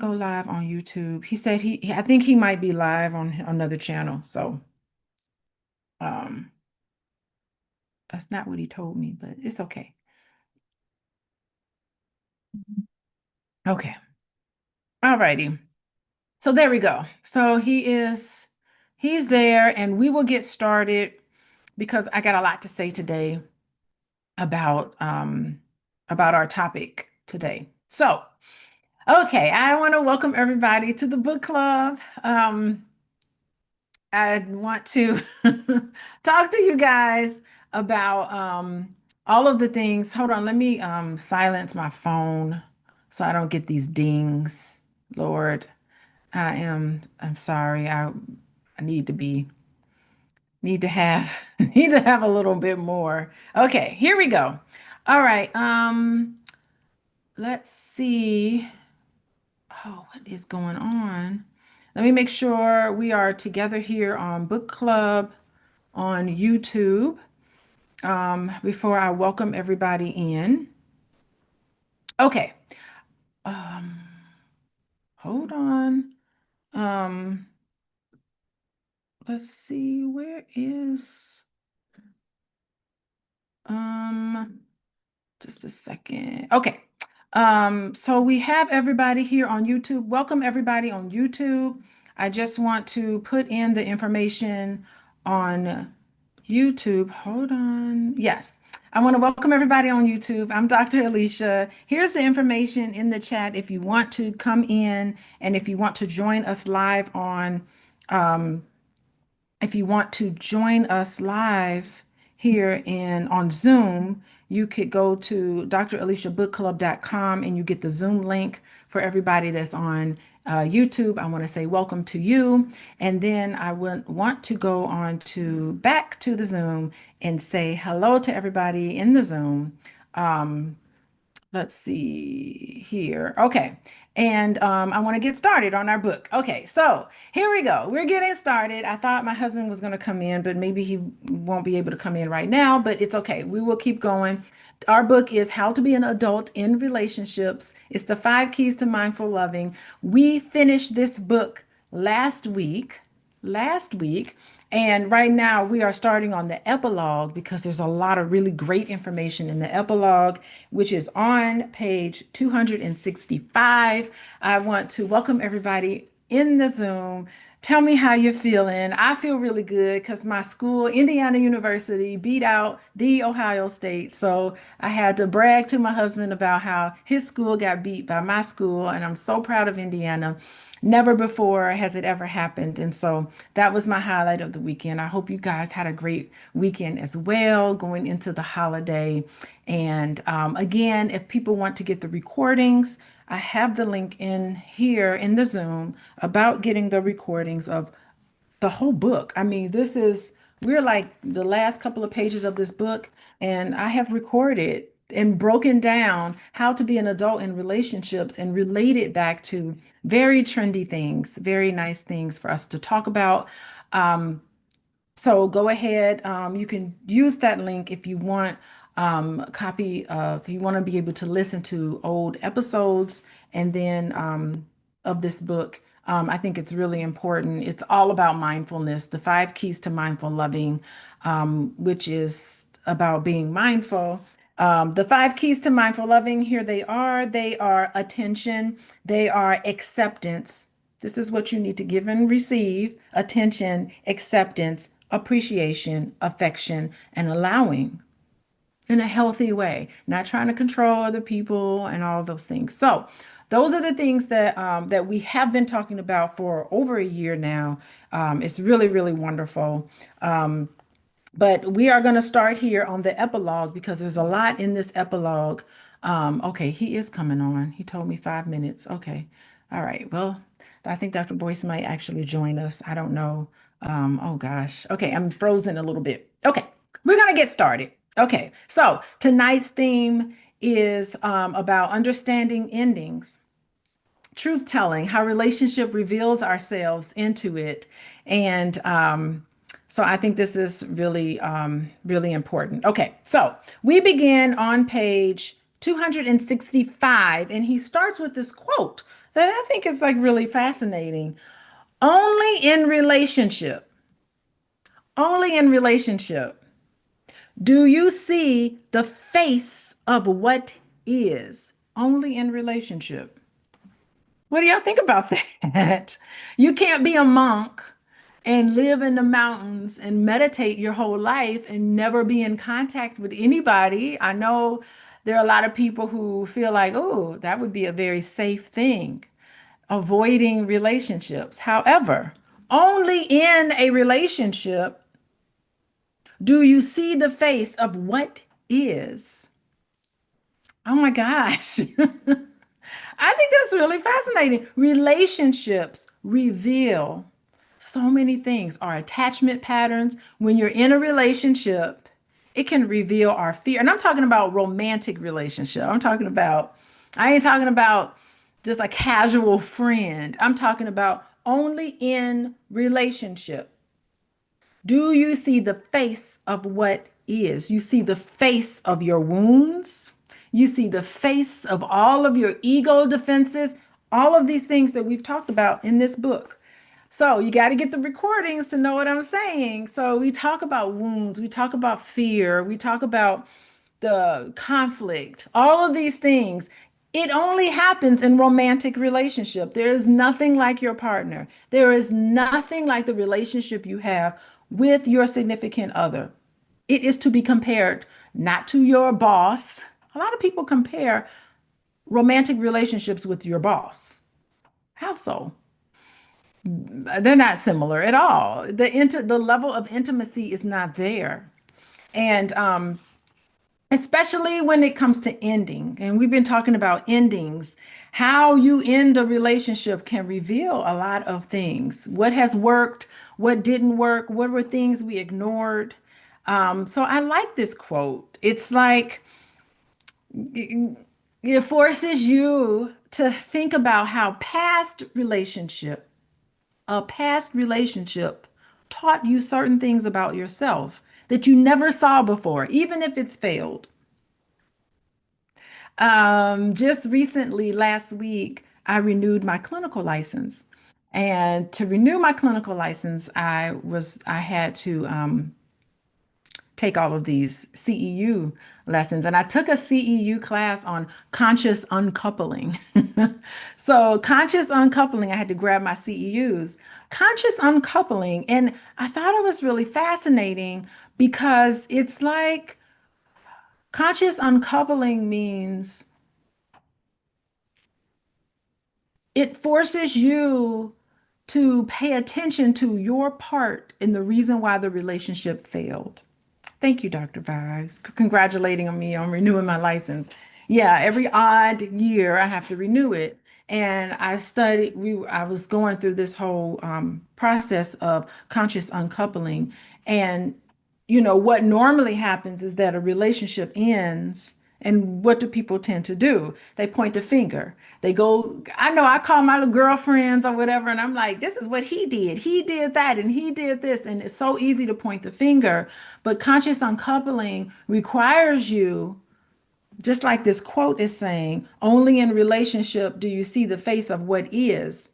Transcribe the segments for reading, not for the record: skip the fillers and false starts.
go live on YouTube. He said I think he might be live on another channel. So, um, that's not what he told me, but it's okay. Okay. All righty. So there we go. So he's there and we will get started because I got a lot to say today about about our topic today. So, okay, I want to welcome everybody to the book club. I want to talk to you guys about all of the things. Hold on, let me silence my phone so I don't get these dings. Lord, I'm sorry. I need to have need to have a little bit more. Okay, here we go. All right. Let's see. Oh, what is going on? Let me make sure we are together here on Book Club on YouTube before I welcome everybody in. Okay. Um, hold on. Um, let's see, where is um just a second. Okay. So we have everybody here on YouTube. Welcome everybody on YouTube. I just want to put in the information on YouTube. Hold on. Yes. I want to welcome everybody on YouTube. I'm Dr. Alicia. Here's the information in the chat if you want to come in and if you want to join us live on um, if you want to join us live here in on Zoom, you could go to draliciabookclub.com and you get the Zoom link for everybody that's on YouTube. I want to say welcome to you. And then I would want to go on to back to the Zoom and say hello to everybody in the Zoom. Um, Let's see here. Okay. And I want to get started on our book. Okay. So here we go. We're getting started. I thought my husband was going to come in, but maybe he won't be able to come in right now, but it's okay. We will keep going. Our book is How to Be an Adult in Relationships. It's the 5 Keys to Mindful Loving. We finished this book last week. Last week. And right now we are starting on the epilogue because there's a lot of really great information in the epilogue, which is on page 265. I want to welcome everybody in the Zoom. Tell me how you're feeling. I feel really good because my school, Indiana University, beat out the Ohio State. So I had to brag to my husband about how his school got beat by my school. And I'm so proud of Indiana. Never before has it ever happened. And so that was my highlight of the weekend. I hope you guys had a great weekend as well, going into the holiday. And again, if people want to get the recordings, I have the link in here in the Zoom about getting the recordings of the whole book. I mean, we're like the last couple of pages of this book, and I have recorded and broken down how to be an adult in relationships and related back to very trendy things, very nice things for us to talk about. Um, so go ahead. You can use that link if you want a copy of, if you want to be able to listen to old episodes and then of this book. I think it's really important. It's all about mindfulness, the 5 keys to mindful loving, which is about being mindful. The 5 keys to mindful loving, here they are. They are attention, they are acceptance. This is what you need to give and receive: attention, acceptance, appreciation, affection, and allowing in a healthy way, not trying to control other people and all those things. So, those are the things that we have been talking about for over a year now. It's really, really wonderful. Um, but we are going to start here on the epilogue because there's a lot in this epilogue. Okay, he is coming on. He told me 5 minutes. Okay. All right. Well, I think Dr. Boyce might actually join us. I don't know. Oh gosh. Okay, I'm frozen a little bit. Okay, we're going to get started. Okay, so tonight's theme is about understanding endings, truth telling, how relationship reveals ourselves into it. And so I think this is really, really important. Okay, so we begin on page 265, and he starts with this quote that I think is like really fascinating. Only in relationship, only in relationship do you see the face of what is. Only in relationship. What do y'all think about that? You can't be a monk and live in the mountains and meditate your whole life and never be in contact with anybody. I know there are a lot of people who feel like, oh, that would be a very safe thing, avoiding relationships. However, only in a relationship do you see the face of what is. Oh my gosh. I think that's really fascinating. Relationships reveal so many things. Our attachment patterns, when you're in a relationship, it can reveal our fear. And I'm talking about romantic relationship. I ain't talking about just a casual friend. I'm talking about only in relationship. Do you see the face of what is? You see the face of your wounds. You see the face of all of your ego defenses, all of these things that we've talked about in this book. So you got to get the recordings to know what I'm saying. So we talk about wounds, we talk about fear, we talk about the conflict, all of these things. It only happens in romantic relationship. There is nothing like your partner. There is nothing like the relationship you have with your significant other. It is to be compared not to your boss. A lot of people compare romantic relationships with your boss. How so? They're not similar at all. The level of intimacy is not there. And especially when it comes to ending. And we've been talking about endings. How you end a relationship can reveal a lot of things. What has worked, what didn't work, what were things we ignored. So I like this quote. It's like it forces you to think about how a past relationship taught you certain things about yourself that you never saw before, even if it's failed. Just recently, last week, I renewed my clinical license. And to renew my clinical license, I had to take all of these CEU lessons. And I took a CEU class on conscious uncoupling. So, conscious uncoupling, I had to grab my CEUs. Conscious uncoupling. And I thought it was really fascinating because it's like conscious uncoupling means it forces you to pay attention to your part in the reason why the relationship failed. Thank you, Dr. Vibes, congratulating on me on renewing my license. Yeah, every odd year I have to renew it. And I was going through this whole process of conscious uncoupling. And, what normally happens is that a relationship ends. And what do people tend to do? They point the finger. They go, I know I call my little girlfriends or whatever, and I'm like, this is what he did. He did that and he did this. And it's so easy to point the finger. But conscious uncoupling requires you, just like this quote is saying, only in relationship do you see the face of what is.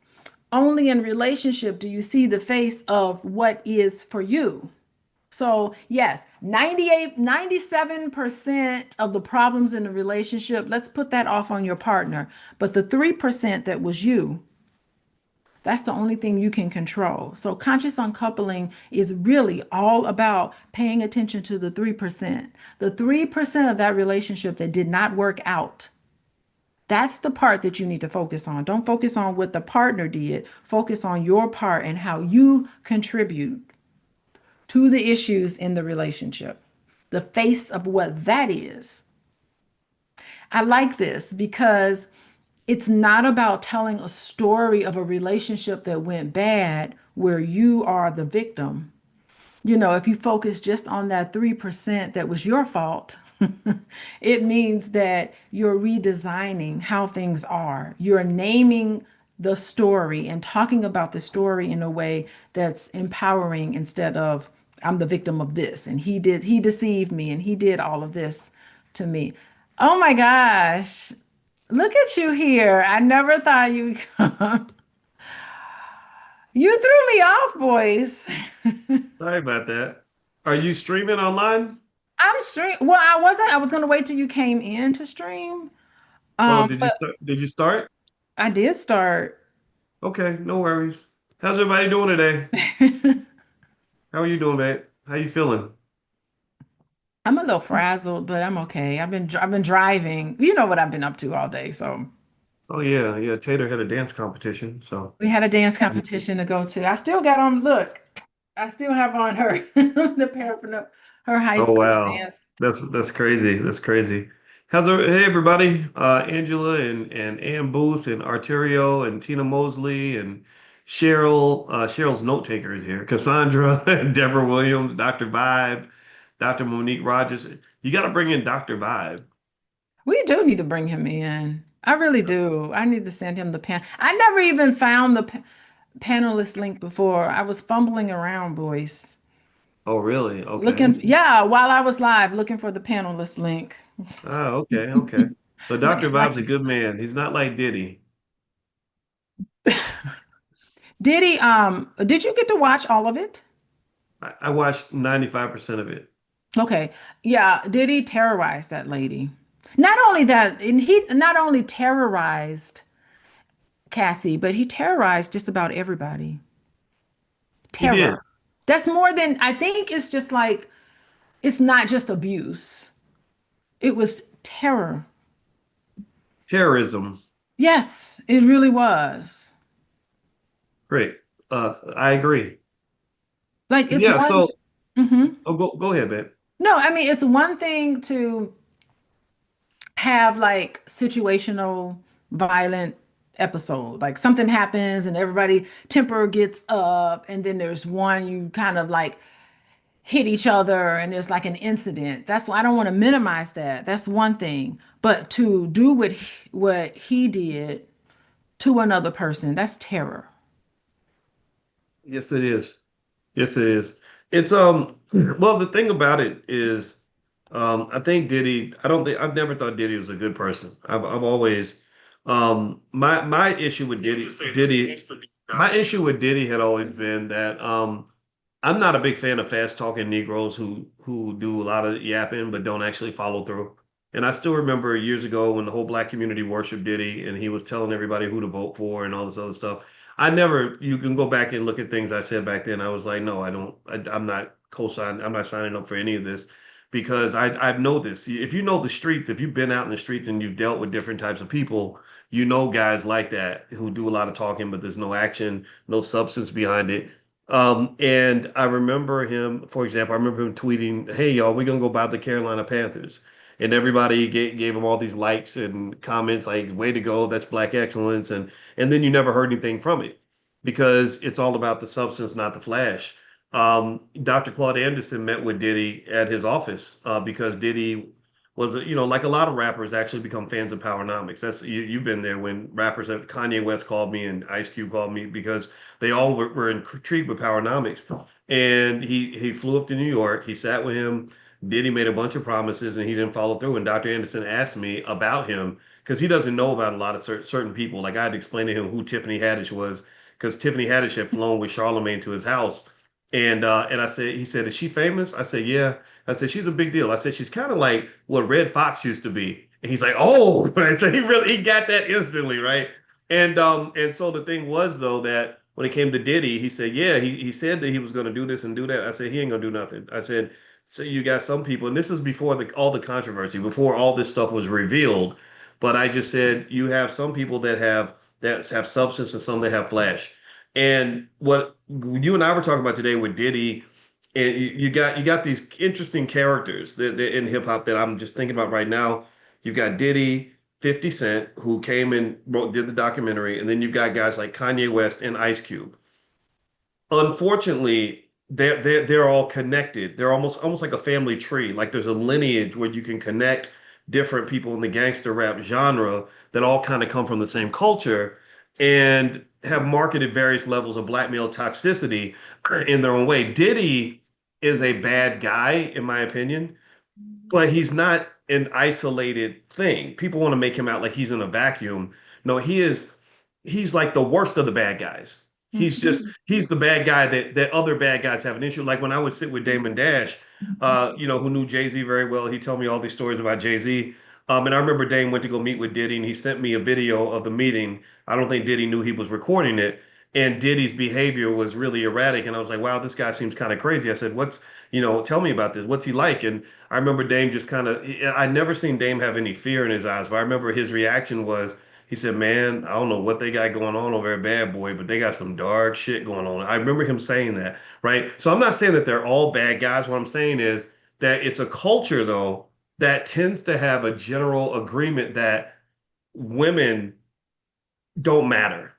Only in relationship do you see the face of what is for you. So, yes, 97% of the problems in the relationship, let's put that off on your partner. But the 3% that was you, that's the only thing you can control. So, conscious uncoupling is really all about paying attention to the 3%. The 3% of that relationship that did not work out. That's the part that you need to focus on. Don't focus on what the partner did. Focus on your part and how you contribute to the issues in the relationship, the face of what that is. I like this because it's not about telling a story of a relationship that went bad where you are the victim. If you focus just on that 3% that was your fault, it means that you're redesigning how things are. You're naming the story and talking about the story in a way that's empowering instead of, I'm the victim of this and he deceived me and he did all of this to me. Oh my gosh. Look at you here. I never thought you would come. You threw me off, boys. Sorry about that. Are you streaming online? I'm stream. Well, I wasn't. I was gonna wait till you came in to stream. Oh, did you But start? Did you start? I did start. Okay, no worries. How's everybody doing today? How are you doing, babe? How you feeling? I'm a little frazzled, but I'm okay. I've been driving. You know what I've been up to all day. So Oh yeah, yeah. Tater had a dance competition, so. we had a dance competition to go to. I still got on. Look, I still have on her the paraphernalia, her high Oh school wow, dance. that's crazy. That's crazy. Hey everybody, Angela and Ann Booth and Arterio and Tina Mosley and Cheryl. Cheryl's note taker is here. Cassandra and Deborah Williams, Dr. Vibe, Dr. Monique Rogers. You got to bring in Dr. Vibe. We do need to bring him in. I really do. I need to send him the pen. I never even found the panelist link before. I was fumbling around, boys. Oh really? Okay. Looking, yeah, while I was live, looking for the panelist link. Okay, okay. So Dr. Looking like Vibe's a good man. He's not like Diddy. did you get to watch all of it? I watched 95% of it. Okay. Yeah, did he terrorize that lady? Not only that, and he not only terrorized Cassie, but he terrorized just about everybody. He did. Terror. That's more than I think it's just like it's not just abuse. It was terror. Terrorism. Yes, it really was. Great. I agree. Like it's Yeah, one. so Mhm. go ahead, babe. No, I mean it's one thing to have like situational violent episode. Like something happens and everybody temper gets up, and then there's one you kind of like hit each other and there's like an incident. That's why I don't want to minimize that. That's one thing. But to do what he did to another person, that's terror. Yes, it is. Yes, it is. It's well, the thing about it is I think Diddy, I don't think I've never thought Diddy was a good person. I've always my issue with Diddy had always been that I'm not a big fan of fast talking Negroes who do a lot of yapping but don't actually follow through. And I still remember years ago when the whole black community worshiped Diddy and he was telling everybody who to vote for and all this other stuff. I never, you can go back and look at things I said back then. I was like, no, I don't, I'm not co-signing, I'm not signing up for any of this because I know this. If you know the streets, if you've been out in the streets and you've dealt with different types of people, you know guys like that who do a lot of talking, but there's no action, no substance behind it. And I remember him, for example, I remember him tweeting, "Hey y'all, we're gonna go buy the Carolina Panthers," and everybody gave him all these likes and comments like, "Way to go, that's black excellence," and then you never heard anything from it because it's all about the substance, not the flash. Dr. Claude Anderson met with Diddy at his office because Diddy was, like a lot of rappers actually become fans of Powernomics. You've been there when rappers have Kanye West called me and Ice Cube called me because they all were intrigued with Powernomics. And he flew up to New York. He sat with him. Diddy made a bunch of promises and he didn't follow through. And Dr. Anderson asked me about him because he doesn't know about a lot of certain people. Like I had to explain to him who Tiffany Haddish was because Tiffany Haddish had flown with Charlemagne to his house. And I said, he said, is she famous? I said, yeah. I said, she's a big deal. I said, she's kind of like what Red Fox used to be. And he's like, oh, right. So he got that instantly, right? And so the thing was though that when it came to Diddy, he said, yeah, he said that he was going to do this and do that. I said, he ain't gonna do nothing. I said, so you got some people, and this is before all the controversy, before all this stuff was revealed. But I just said you have some people that have substance and some that have flash. And what you and I were talking about today with Diddy, and you got these interesting characters that in hip hop that I'm just thinking about right now. You've got Diddy, 50 Cent, who came and did the documentary, and then you've got guys like Kanye West and Ice Cube. Unfortunately, they're all connected. They're almost like a family tree. Like there's a lineage where you can connect different people in the gangster rap genre that all kind of come from the same culture and have marketed various levels of black male toxicity in their own way. Diddy is a bad guy, in my opinion, but he's not. an isolated thing. People want to make him out like he's in a vacuum. No, he's like the worst of the bad guys. Mhm. He's the bad guy that other bad guys have an issue. Like when I would sit with Damon Dash, who knew Jay-Z very well, he told me all these stories about Jay-Z. And I remember Dame went to go meet with Diddy, and he sent me a video of the meeting. I don't think Diddy knew he was recording it, and Diddy's behavior was really erratic. And I was like, wow, this guy seems kind of crazy. I said, tell me about this. What's he like? And I remember Dame just kind of, I never seen Dame have any fear in his eyes, but I remember his reaction was, he said, man, I don't know what they got going on over at Bad Boy, but they got some dark shit going on. I remember him saying that, right? So I'm not saying that they're all bad guys. What I'm saying is that it's a culture, though, that tends to have a general agreement that women don't matter,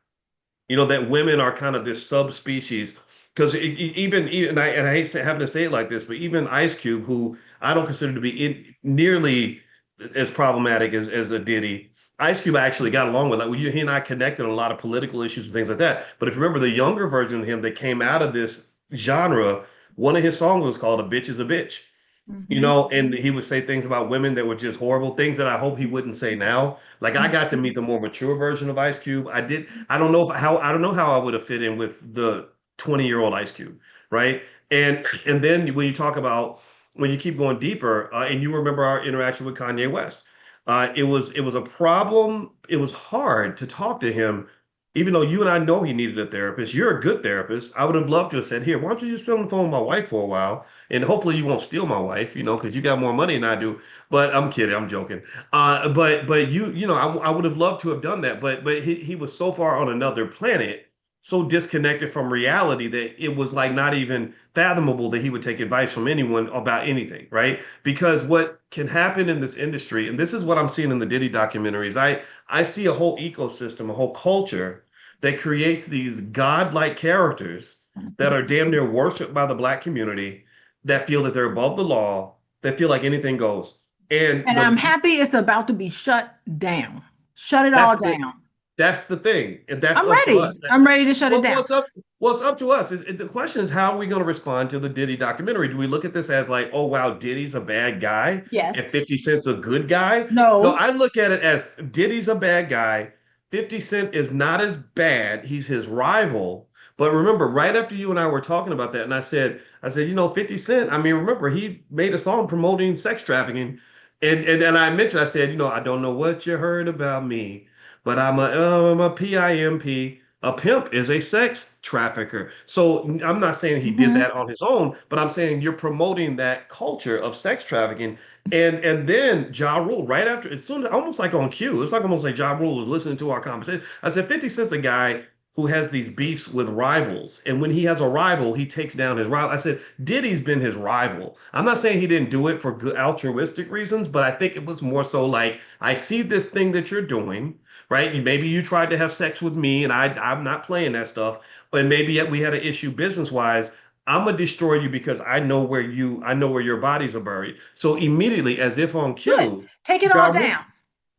that women are kind of this subspecies. Because and I hate having to say it like this, but even Ice Cube, who I don't consider to be nearly as problematic as a Diddy, Ice Cube actually got along with. Like, he and I connected on a lot of political issues and things like that. But if you remember the younger version of him that came out of this genre, one of his songs was called "A Bitch Is a Bitch." Mhm. And he would say things about women that were just horrible, things that I hope he wouldn't say now. Like I got to meet the more mature version of Ice Cube. I don't know how I would have fit in with the 20-year-old Ice Cube, right? And then when you talk about when you keep going deeper, and you remember our interaction with Kanye West, it was a problem. It was hard to talk to him, even though you and I know he needed a therapist. You're a good therapist. I would have loved to have said, "Here, why don't you just sit on the phone with my wife for a while?" And hopefully you won't steal my wife, because you got more money than I do. But I'm kidding, I'm joking. But I would have loved to have done that. But he was so far on another planet, so disconnected from reality that it was like not even fathomable that he would take advice from anyone about anything, right? Because what can happen in this industry, and this is what I'm seeing in the Diddy documentaries, I see a whole ecosystem, a whole culture that creates these godlike characters that are damn near worshipped by the black community that feel that they're above the law, that feel like anything goes. And And I'm happy it's about to be shut down. Shut it all that's the down. that's the thing, and that's I'm up to ready. us. I'm ready to shut it Well, down. it's up to us. The question is, how are we going to respond to the Diddy documentary? Do we look at this as like, oh wow, Diddy's a bad guy and Yes. 50 Cent's a good guy? No, No. I look at it as Diddy's a bad guy. 50 Cent is not as bad. He's his rival. But remember, right after you and I were talking about that, and I said, 50 Cent, I mean, remember, he made a song promoting sex trafficking. And I mentioned, I said, I don't know what you heard about me, but I'm a PIMP. A pimp is a sex trafficker. So I'm not saying he did Mhm. that on his own, but I'm saying you're promoting that culture of sex trafficking. And then Ja Rule, right after, as soon as almost like on cue, it's like almost like Ja Rule was listening to our conversation. I said 50 Cent's a guy who has these beefs with rivals. And when he has a rival, he takes down his rival. I said, Diddy's been his rival. I'm not saying he didn't do it for good altruistic reasons, but I think it was more so like, I see this thing that you're doing, right? Maybe you tried to have sex with me, and I'm not playing that stuff. But maybe we had an issue business wise. I'm gonna destroy you because I know where your bodies are buried. So immediately, as if on Good. cue, Take it Ja all Rule, down.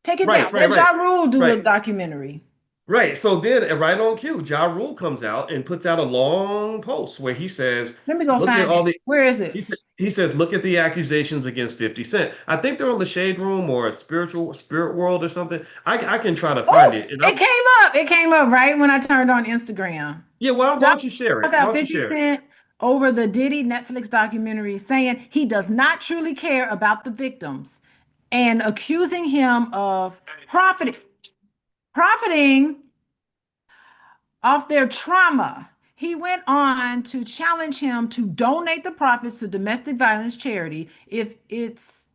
Take it down. right, right, Let right, Ja Rule do the right, documentary. right. So then, right on cue, Ja Rule comes out and puts out a long post where he says, Let me go "Look at find all it. the." Where is it? He says, "Look at the accusations against 50 Cent." I think they're on the Shade Room or Spirit World or something. I can try to find Oh, it. And it I'm came up. It came up right when I turned on Instagram. Yeah. Why John don't you share it? calls Why out don't you 50 share it? Cent over the Diddy Netflix documentary, saying he does not truly care about the victims and accusing him of profiting off their trauma. He went on to challenge him to donate the profits to domestic violence charity if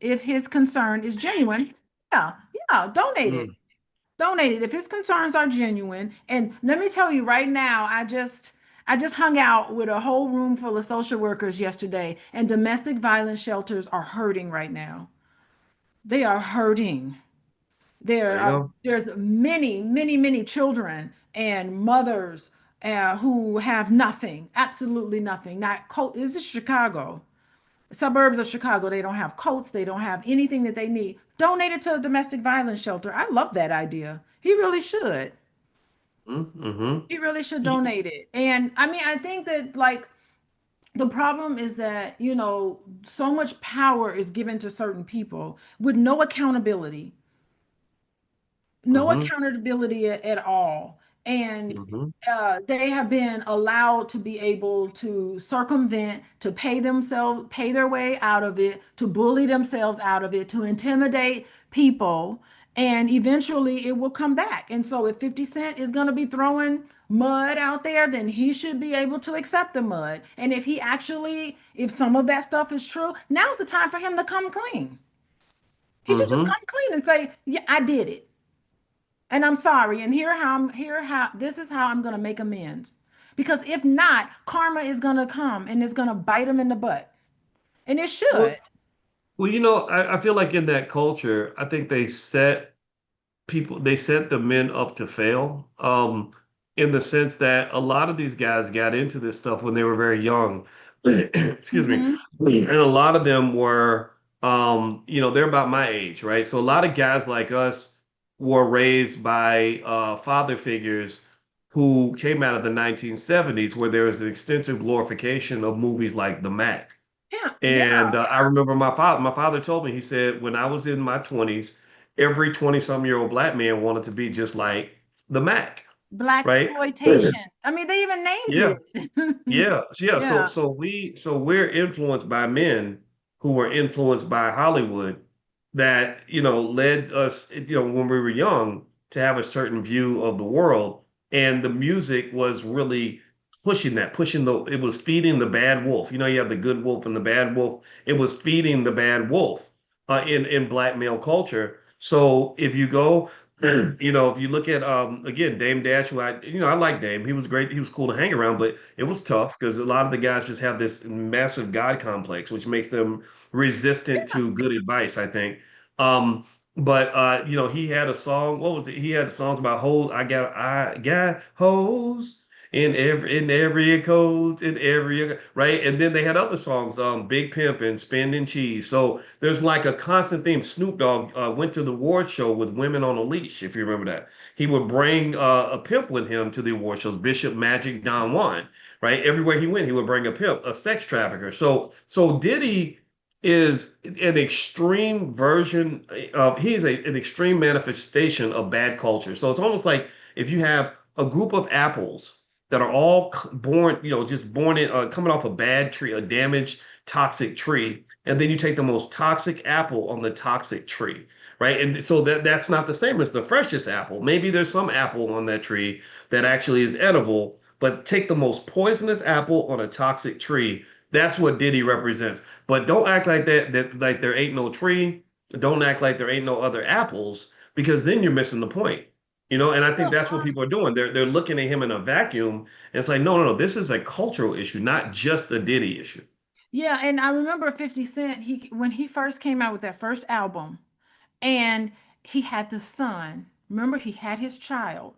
his concern is genuine. Yeah, yeah, donate it. Mm, Donate it if his concerns are genuine. And let me tell you right now, I just hung out with a whole room full of social workers yesterday, and domestic violence shelters are hurting right now. They are hurting. there There you are go. there's many, many, many children and mothers who have nothing, absolutely nothing. Not coat. This is Chicago, suburbs of Chicago. They don't have coats. They don't have anything that they need. Donate it to a domestic violence shelter. I love that idea. He really should. Mm-hmm. He really should donate it. And I mean, I think that like The problem is that, so much power is given to certain people with no accountability, no Hmm. accountability at all. And Hmm. they have been allowed to be able to circumvent, to pay their way out of it, to bully themselves out of it, to intimidate people. And eventually it will come back. And so if 50 Cent is going to be throwing mud out there, then he should be able to accept the mud. And if some of that stuff is true, now's the time for him to come clean. He should just Hmm. come clean and say, yeah, I did it. And I'm sorry. And here how this is how I'm gonna make amends. Because if not, karma is gonna come and it's gonna bite him in the butt. And it should. Well, well, I feel like in that culture, I think they set the men up to fail, in the sense that a lot of these guys got into this stuff when they were very young. Excuse me. Hmm. And a lot of them were, they're about my age, right? So a lot of guys like us were raised by father figures who came out of the 1970s, where there was an extensive glorification of movies like The Mac. Yeah, And yeah. I remember my father told me, he said, when I was in my 20s, every 20-some-year-old black man wanted to be just like the Mac, Black right? exploitation. I mean, they even named Yeah. it. Yeah, yeah. So Yeah. we're influenced by men who were influenced by Hollywood that, led us, when we were young to have a certain view of the world. And the music was really it was feeding the bad wolf. You have the good wolf and the bad wolf. It was feeding the bad wolf in black male culture. So if you go if you look at again Dame Dash, who I like Dame. He was great. He was cool to hang around, but it was tough because a lot of the guys just have this massive God complex, which makes them resistant to good advice, I think. Um, but he had a song. What was it? He had songs about hoes. I got hoes in every codes in every right. And then they had other songs, Big Pimp and Spending Cheese. So there's like a constant theme. Snoop Dogg went to the award show with Women on a Leash, if you remember that. He would bring a pimp with him to the award shows, Bishop Magic Don Juan, right? Everywhere he went, he would bring a pimp, a sex trafficker. So Diddy is an extreme version of, he is an extreme manifestation of bad culture. So it's almost like if you have a group of apples that are all born, just born in, coming off a bad tree, a damaged, toxic tree, and then you take the most toxic apple on the toxic tree, right? And so that's not the same as the freshest apple. Maybe there's some apple on that tree that actually is edible, but take the most poisonous apple on a toxic tree. That's what Diddy represents. But don't act like that like there ain't no tree. Don't act like there ain't no other apples, because then you're missing the point. And I think Well, that's what people are doing. They're looking at him in a vacuum, and it's like, no, no, no, this is a cultural issue, not just a Diddy issue. yeah, and I remember 50 Cent, when he first came out with that first album, and he had the son. Remember, he had his child.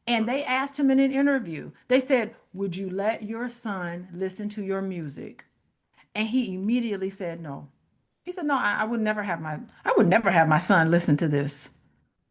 And they asked him in an interview, they said, would you let your son listen to your music? And he immediately said no. He said, no, I would never have my son listen to this.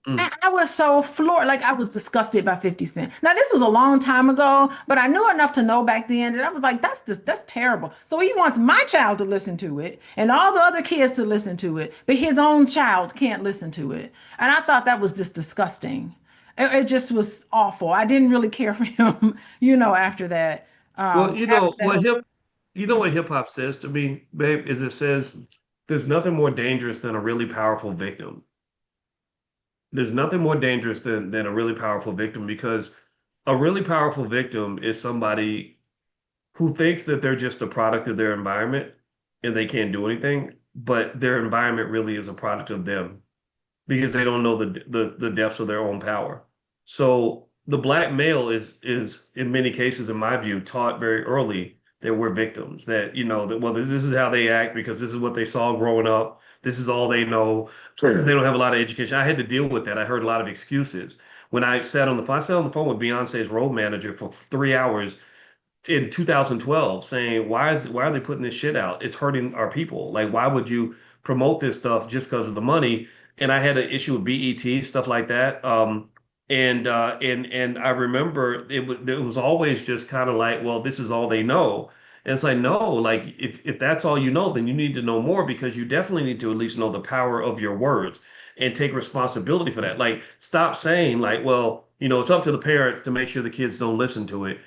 And Mm. I was so floored, like I was disgusted by 50 Cent. Now, this was a long time ago, but I knew enough to know back then that I was like, that's terrible. So he wants my child to listen to it and all the other kids to listen to it, but his own child can't listen to it. And I thought that was just disgusting. It just was awful. I didn't really care for him, after that. Well, After that whole, what hip hop says to me, babe, is it says there's nothing more dangerous than a really powerful victim. There's nothing more dangerous than a really powerful victim, because a really powerful victim is somebody who thinks that they're just a product of their environment and they can't do anything, but their environment really is a product of them, because they don't know the depths of their own power. So the black male is in many cases, in my view, taught very early that we're victims. That that, well, this is how they act because this is what they saw growing up. This is all they know. They don't have a lot of education. I had to deal with that. I heard a lot of excuses when I sat on the phone with Beyonce's road manager for 3 hours in 2012, saying, why are they putting this shit out? It's hurting our people. Like, why would you promote this stuff just because of the money? And I had an issue with BET, stuff like that. And I remember it was always just kind of like, well, this is all they know. And it's like, no, like if that's all you know, then you need to know more because you definitely need to at least know the power of your words and take responsibility for that. Like, stop saying like, well, it's up to the parents to make sure the kids don't listen to it.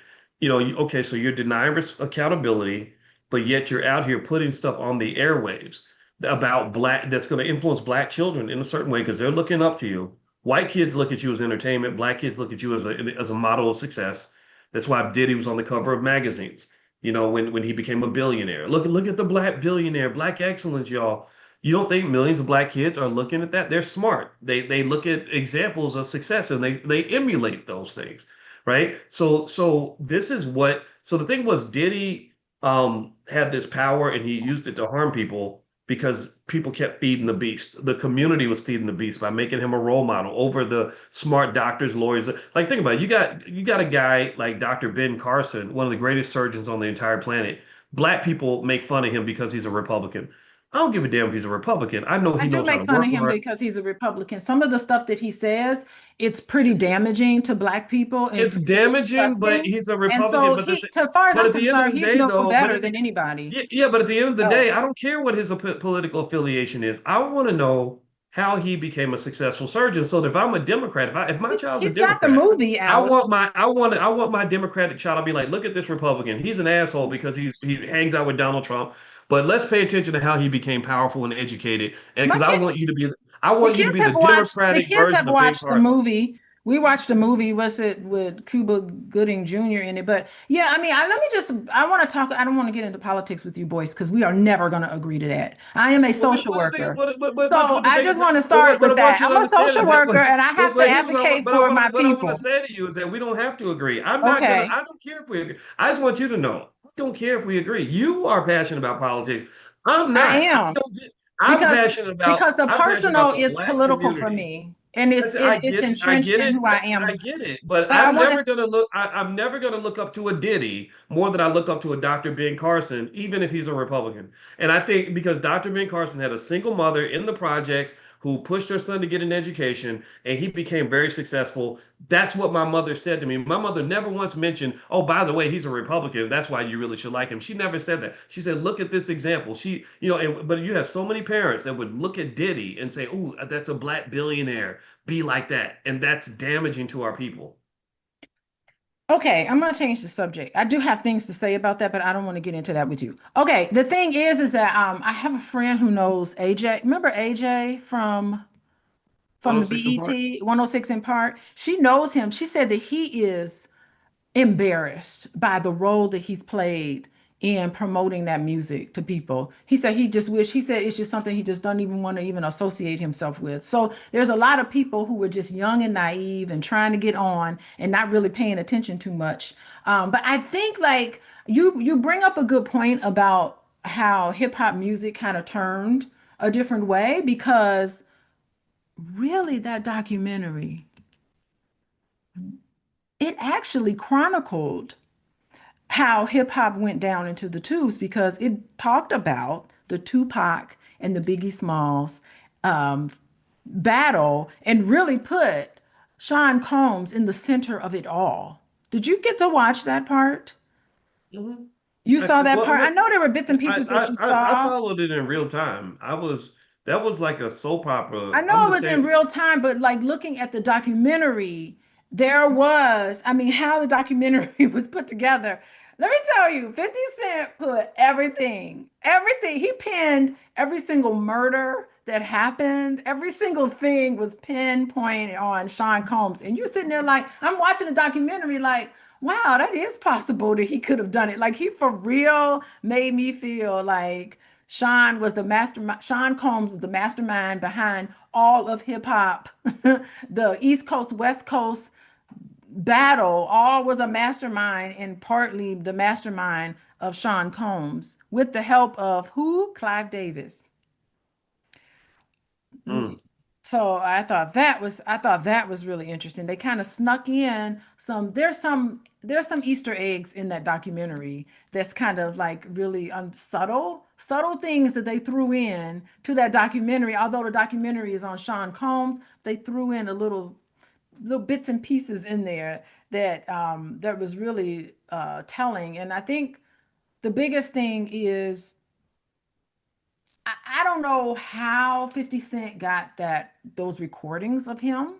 Okay, so you're denying accountability, but yet you're out here putting stuff on the airwaves about black that's going to influence black children in a certain way because they're looking up to you. White kids look at you as entertainment. Black kids look at you as a model of success. That's why Diddy was on the cover of magazines. When he became a billionaire. Look at the black billionaire, black excellence, y'all. You don't think millions of black kids are looking at that? They're smart. They look at examples of success and they emulate those things, right? So this is what. So the thing was, Diddy had this power and he used it to harm people because people kept feeding the beast. The community was feeding the beast by making him a role model over the smart doctors, lawyers. Like think about it. You got a guy like Dr. Ben Carson, one of the greatest surgeons on the entire planet. Black people make fun of him because he's a Republican. I don't give a damn if he's a Republican. I know I he do knows how make to fun work of him hard. because he's a Republican. Some of the stuff that he says, it's pretty damaging to Black people and It's pretty damaging, but disgusting. he's a And so Republican. he, as far as But I'm at the end of concerned, the he's day, no though, better than anybody yeah, but at the end of the day, else. I don't care what his political affiliation is. I want to know how he became a successful surgeon. So that if I'm a Democrat, if my child's a He's got the Democrat, movie out. I want my Democratic child to be like, look at this Republican. He's an asshole because he hangs out with Donald Trump. But let's pay attention to how he became powerful and educated. And My because kid, I want you to be the the Democratic kids have version of Ben watched the Carson. movie. We watched the movie, was it with Cuba Gooding Jr. in it? But yeah, I mean, let me just, I want to talk, I don't want to get into politics with you boys because we are never going to agree to that. I am a Well, social worker. but So the I thing is just that, want to start but with I want that. you to I'm a understand social is that, worker and I have to but here's advocate for my what I want to people. say to you is that we don't have to agree. Okay, I don't care if we agree. I just want you to know, I don't care if we agree. You are passionate about politics. I'm I not. am Don't get, because the I'm passionate about personal the is black political for community. me and it's I entrenched get in it, who I am. I get it. But But I want to, I'm never gonna look up to a Diddy more than I look up to a Dr. Ben Carson, even if he's a Republican. And I think because Dr. Ben Carson had a single mother in the projects who pushed her son to get an education, and he became very successful. That's what my mother said to me. My mother never once mentioned, "Oh, by the way, he's a Republican. That's why you really should like him." She never said that. She said, "Look at this example." But you have so many parents that would look at Diddy and say, "Oh, that's a black billionaire. Be like that," and that's damaging to our people. okay, I'm gonna change the subject. I do have things to say about that, but I don't want to get into that with you. Okay, the thing is that I have a friend who knows AJ. Remember AJ from the 106 and Park. BET 106 in Park? She knows him. She said that he is embarrassed by the role that he's played in promoting that music to people. He said he said it's just something he just doesn't even want to even associate himself with. So there's a lot of people who were just young and naive and trying to get on and not really paying attention too much. But I think like you bring up a good point about how hip hop music kind of turned a different way because really that documentary, it actually chronicled how hip hop went down into the tubes because it talked about the Tupac and the Biggie Smalls um, battle and really put Sean Combs in the center of it all. Did you get to watch that part? Mhm. You saw that Well, part? I know there were bits and I, pieces that you I saw. followed it in real time. That was like a soap opera. I know I'm it the was in same. real time, but like looking at the documentary, there was, I mean, how the documentary was put together. Let me tell you, 50 Cent put everything, he pinned every single murder that happened. Every single thing was pinpointed on Sean Combs. And you're sitting there like, I'm watching the documentary like, wow, that is possible that he could have done it. Like he for real made me feel like Sean Combs was the mastermind behind all of hip hop. The East Coast, West Coast battle, all was a mastermind and partly the mastermind of Sean Combs with the help of who? Clive Davis. Mm, So I thought that was really interesting. They kind of snuck in there's some Easter eggs in that documentary that's kind of like really subtle things that they threw in to that documentary. Although the documentary is on Sean Combs, they threw in a little bits and pieces in there that that was really telling. And I think the biggest thing is I don't know how 50 Cent got those recordings of him,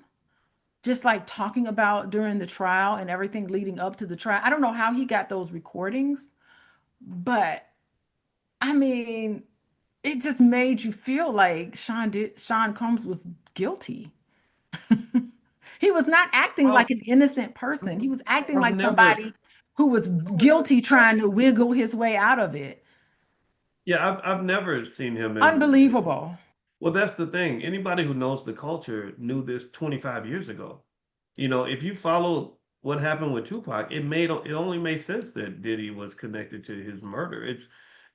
just like talking about during the trial and everything leading up to the trial. I don't know how he got those recordings, but I mean, it just made you feel like Sean Combs was guilty. He was not acting like Well, an innocent person. He was acting I've like never. somebody who was guilty trying to wiggle his way out of it. Yeah, I've never seen him as. Unbelievable. Well, that's the thing. Anybody who knows the culture knew this 25 years ago. If you follow what happened with Tupac, it only made sense that Diddy was connected to his murder. It's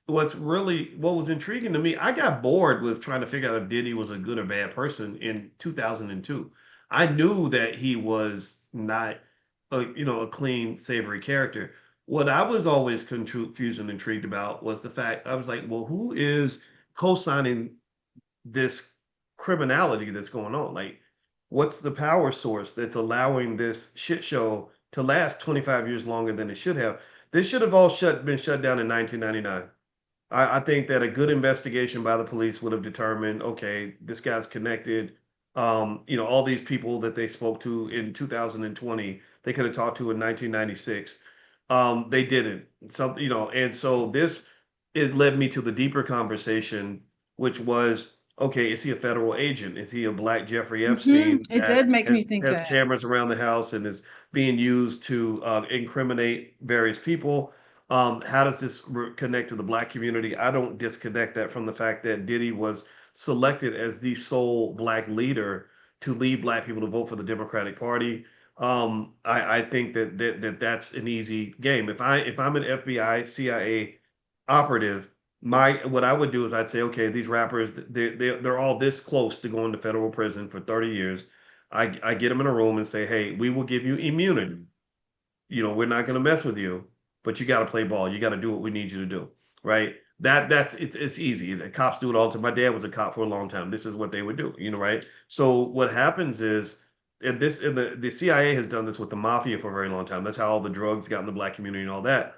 what was intriguing to me. I got bored with trying to figure out if Diddy was a good or bad person in 2002. I knew that he was not a clean, savory character. What I was always confused and intrigued about was the fact I was like, well, who is co-signing this criminality that's going on? Like, what's the power source that's allowing this shit show to last 25 years longer than it should have? This should have all been shut down in 1999. I think that a good investigation by the police would have determined, okay, this guy's connected. All these people that they spoke to in 2020, they could have talked to in 1996. They didn't. And so this it led me to the deeper conversation, which was, okay, is he a federal agent? Is he a black Jeffrey Epstein It that did make me has think has that. cameras around the house and is being used to incriminate various people? How does this connect to the black community? I don't disconnect that from the fact that Diddy was selected as the sole black leader to lead black people to vote for the Democratic Party. I think that's an easy game. If I'm an FBI, CIA operative, my what I would do is I'd say, okay, these rappers, they're all this close to going to federal prison for 30 years. I get them in a room and say, hey, we will give you immunity. We're not going to mess with you, but you got to play ball. You got to do what we need you to do, right? It's easy. The cops do it all the time. My dad was a cop for a long time. This is what they would do, right? So what happens is, and the CIA has done this with the mafia for a very long time. That's how all the drugs got in the black community and all that.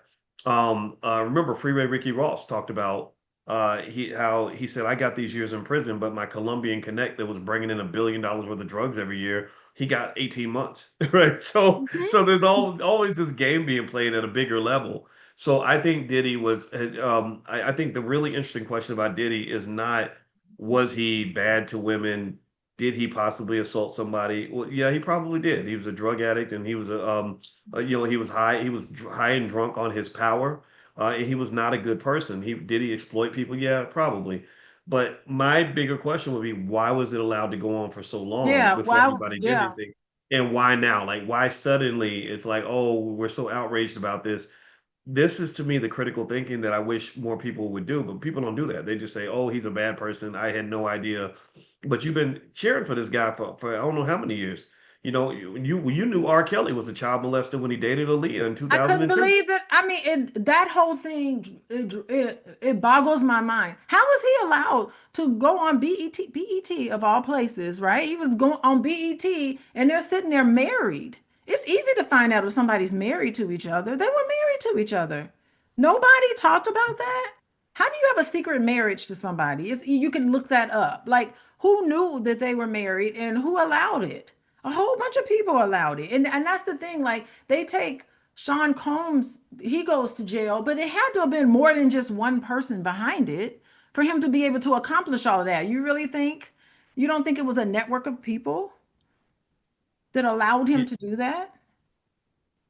Remember, Freeway Ricky Ross talked about how he said, I got these years in prison, but my Colombian connect that was bringing in $1 billion worth of drugs every year, he got 18 months, right? So there's always this game being played at a bigger level. So I think Diddy was. I think the really interesting question about Diddy is not, was he bad to women? Did he possibly assault somebody? Well, yeah, he probably did. He was a drug addict, and he was he was high. He was high and drunk on his power. And he was not a good person. Did he exploit people? Yeah, probably. But my bigger question would be, why was it allowed to go on for so long Yeah, before wow. anybody did Yeah. anything? And why now? Like, why suddenly it's like, oh, we're so outraged about this. This is to me the critical thinking that I wish more people would do, but people don't do that. They just say, oh, he's a bad person. I had no idea. But you've been cheering for this guy for I don't know how many years. You knew R. Kelly was a child molester when he dated Aaliyah in I couldn't 2002. believe that. I mean, that whole thing, it boggles my mind. How was he allowed to go on BET of all places, right? He was going on BET and they're sitting there married. It's easy to find out if somebody's married to each other. They were married to each other. Nobody talked about that. How do you have a secret marriage to somebody? You can look that up. Like, who knew that they were married and who allowed it? A whole bunch of people allowed it. And that's the thing. Like, they take Sean Combs, he goes to jail, but it had to have been more than just one person behind it for him to be able to accomplish all of that. You don't think it was a network of people that allowed him to do that?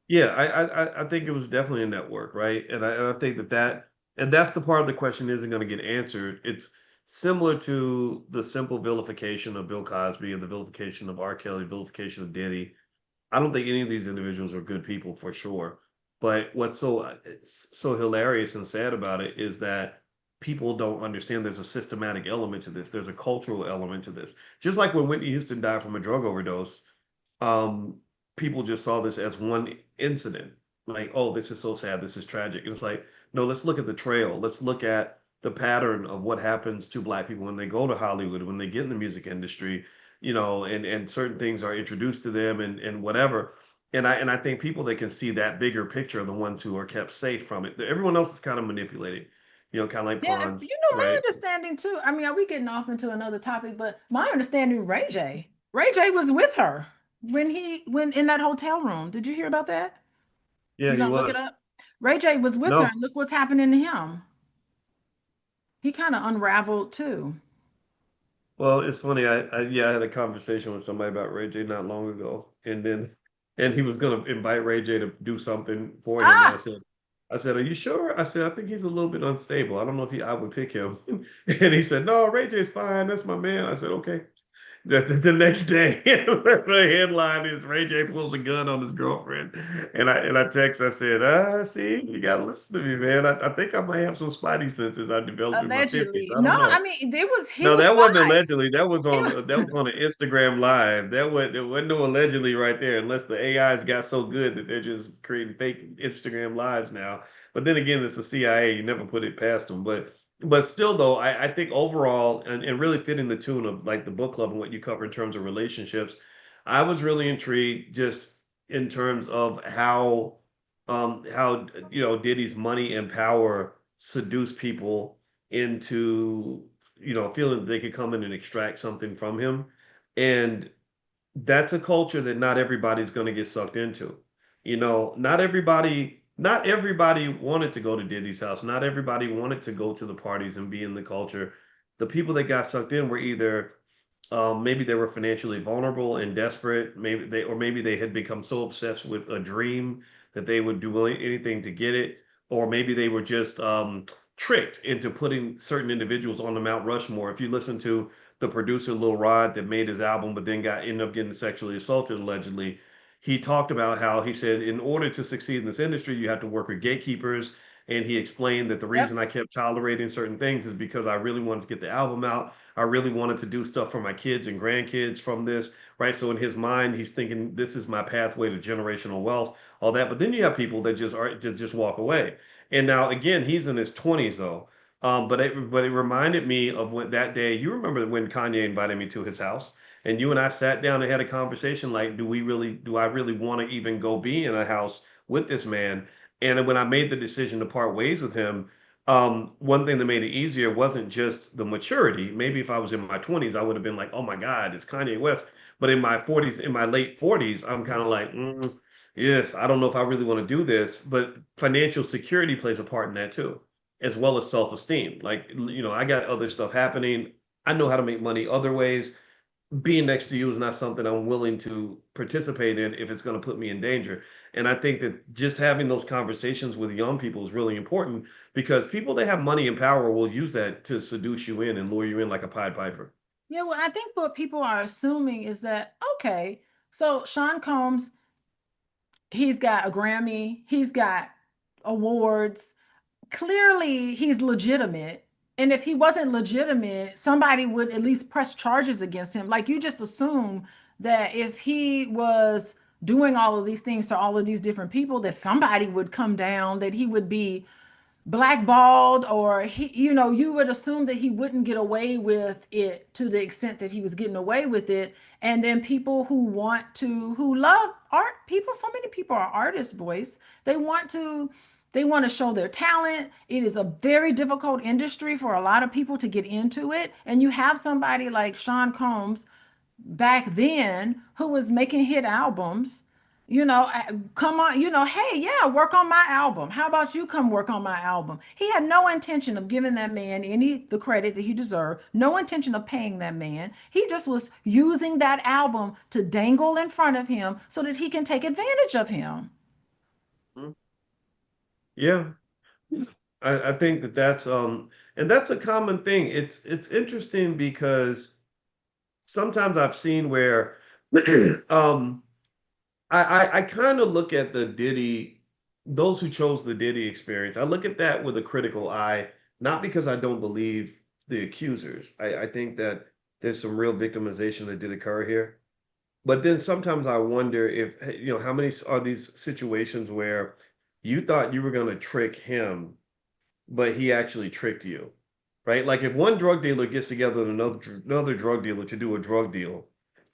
Yeah, I think it was definitely a network, right? And I think and that's the part of the question isn't going to get answered. It's similar to the simple vilification of Bill Cosby and the vilification of R. Kelly, vilification of Diddy. I don't think any of these individuals are good people for sure. But what's it's so hilarious and sad about it is that people don't understand there's a systematic element to this. There's a cultural element to this. Just like when Whitney Houston died from a drug overdose, um, people just saw this as one incident. Like, oh, this is so sad. This is tragic. And it's like, no, let's look at the trail. Let's look at the pattern of what happens to Black people when they go to Hollywood, when they get in the music industry, and certain things are introduced to them and whatever. And I think people that can see that bigger picture are the ones who are kept safe from it. Everyone else is kind of manipulated, kind of like Yeah, pawns, my right? understanding too. I mean, are we getting off into another topic? But my understanding, Ray J was with her when in that hotel room. Did you hear about that? Yeah, You he gonna look it was. up? Ray J was with her, No, and look what's happening to him. He kind of unraveled too. well, it's funny. I had a conversation with somebody about Ray J not long ago, and he was gonna invite Ray J to do something for him, and Ah, I said, are you sure? I said, I think he's a little bit unstable. I don't know if I would pick him. And he said, no, Ray J's fine. That's my man. I said, okay. The next day, the headline is Ray J pulls a gun on his girlfriend, and I text. I said, see, you gotta listen to me, man. I think I might have some spidey senses I developed in my 50s. allegedly. I No, don't I know. mean, it was he No, was that wasn't live. allegedly. That was He on was, an Instagram live. There wasn't no allegedly right there, unless the AIs got so good that they're just creating fake Instagram lives now. But then again, it's the CIA. You never put it past them. But still, though, I think overall, and really fitting the tune of like the book club and what you cover in terms of relationships, I was really intrigued just in terms of how Diddy's money and power seduce people into feeling that they could come in and extract something from him. And that's a culture that not everybody's going to get sucked into. Not everybody wanted to go to Diddy's house. Not everybody wanted to go to the parties and be in the culture. The people that got sucked in were either maybe they were financially vulnerable and desperate. Maybe they had become so obsessed with a dream that they would do anything to get it, or maybe they were just tricked into putting certain individuals on the Mount Rushmore. If you listen to the producer Lil Rod that made his album, but then ended up getting sexually assaulted allegedly, he talked about how he said in order to succeed in this industry, you have to work with gatekeepers. And he explained that the yep. reason I kept tolerating certain things is because I really wanted to get the album out. I really wanted to do stuff for my kids and grandkids from this, right? So in his mind, he's thinking this is my pathway to generational wealth, all that. But then you have people that just walk away. And now again, he's in his 20s though. But it reminded me of when that day. You remember when Kanye invited me to his house, and you and I sat down and had a conversation like, do I really want to even go be in a house with this man? And when I made the decision to part ways with him, one thing that made it easier wasn't just the maturity. Maybe if I was in my 20s, I would have been like, oh my God, it's Kanye West. But in my late 40s, I'm kind of like, yeah, I don't know if I really want to do this. But financial security plays a part in that too, as well as self-esteem. Like, I got other stuff happening. I know how to make money other ways. Being next to you is not something I'm willing to participate in if it's going to put me in danger. And I think that just having those conversations with young people is really important because people that have money and power will use that to seduce you in and lure you in like a Pied Piper. Yeah, well, I think what people are assuming is that, okay, so Sean Combs, he's got a Grammy, he's got awards. Clearly, he's legitimate. And if he wasn't legitimate, somebody would at least press charges against him. Like you just assume that if he was doing all of these things to all of these different people, that somebody would come down, that he would be blackballed, or you would assume that he wouldn't get away with it to the extent that he was getting away with it. And then people who love art, so many people are artists, boys. They want to show their talent. It is a very difficult industry for a lot of people to get into it, and you have somebody like Sean Combs back then who was making hit albums, come on, hey, yeah, work on my album. How about you come work on my album? He had no intention of giving that man any the credit that he deserved, no intention of paying that man. He just was using that album to dangle in front of him so that he can take advantage of him. Mhm. Yeah, I think and that's a common thing. It's interesting because sometimes I've seen where um I kind of look at those who chose the Diddy experience. I look at that with a critical eye, not because I don't believe the accusers. I think that there's some real victimization that did occur here. But then sometimes I wonder if, how many are these situations where you thought you were going to trick him, but he actually tricked you, right? Like if one drug dealer gets together with another drug dealer to do a drug deal,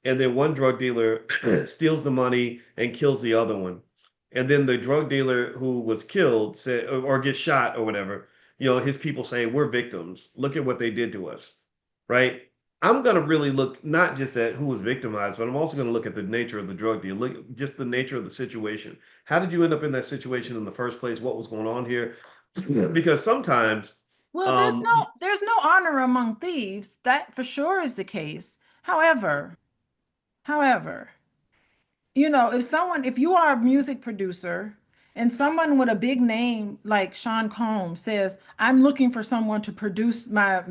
and then one drug dealer steals the money and kills the other one. And then the drug dealer who was killed said, or gets shot or whatever, his people say, we're victims. Look at what they did to us, right? I'm going to really look not just at who was victimized, but I'm also going to look at the nature of the drug deal, look just the nature of the situation. How did you end up in that situation in the first place? What was going on here? Because sometimes, Well, um, there's no honor among thieves. That for sure is the case. However, if you are a music producer and someone with a big name like Sean Combs says, I'm looking for someone to produce my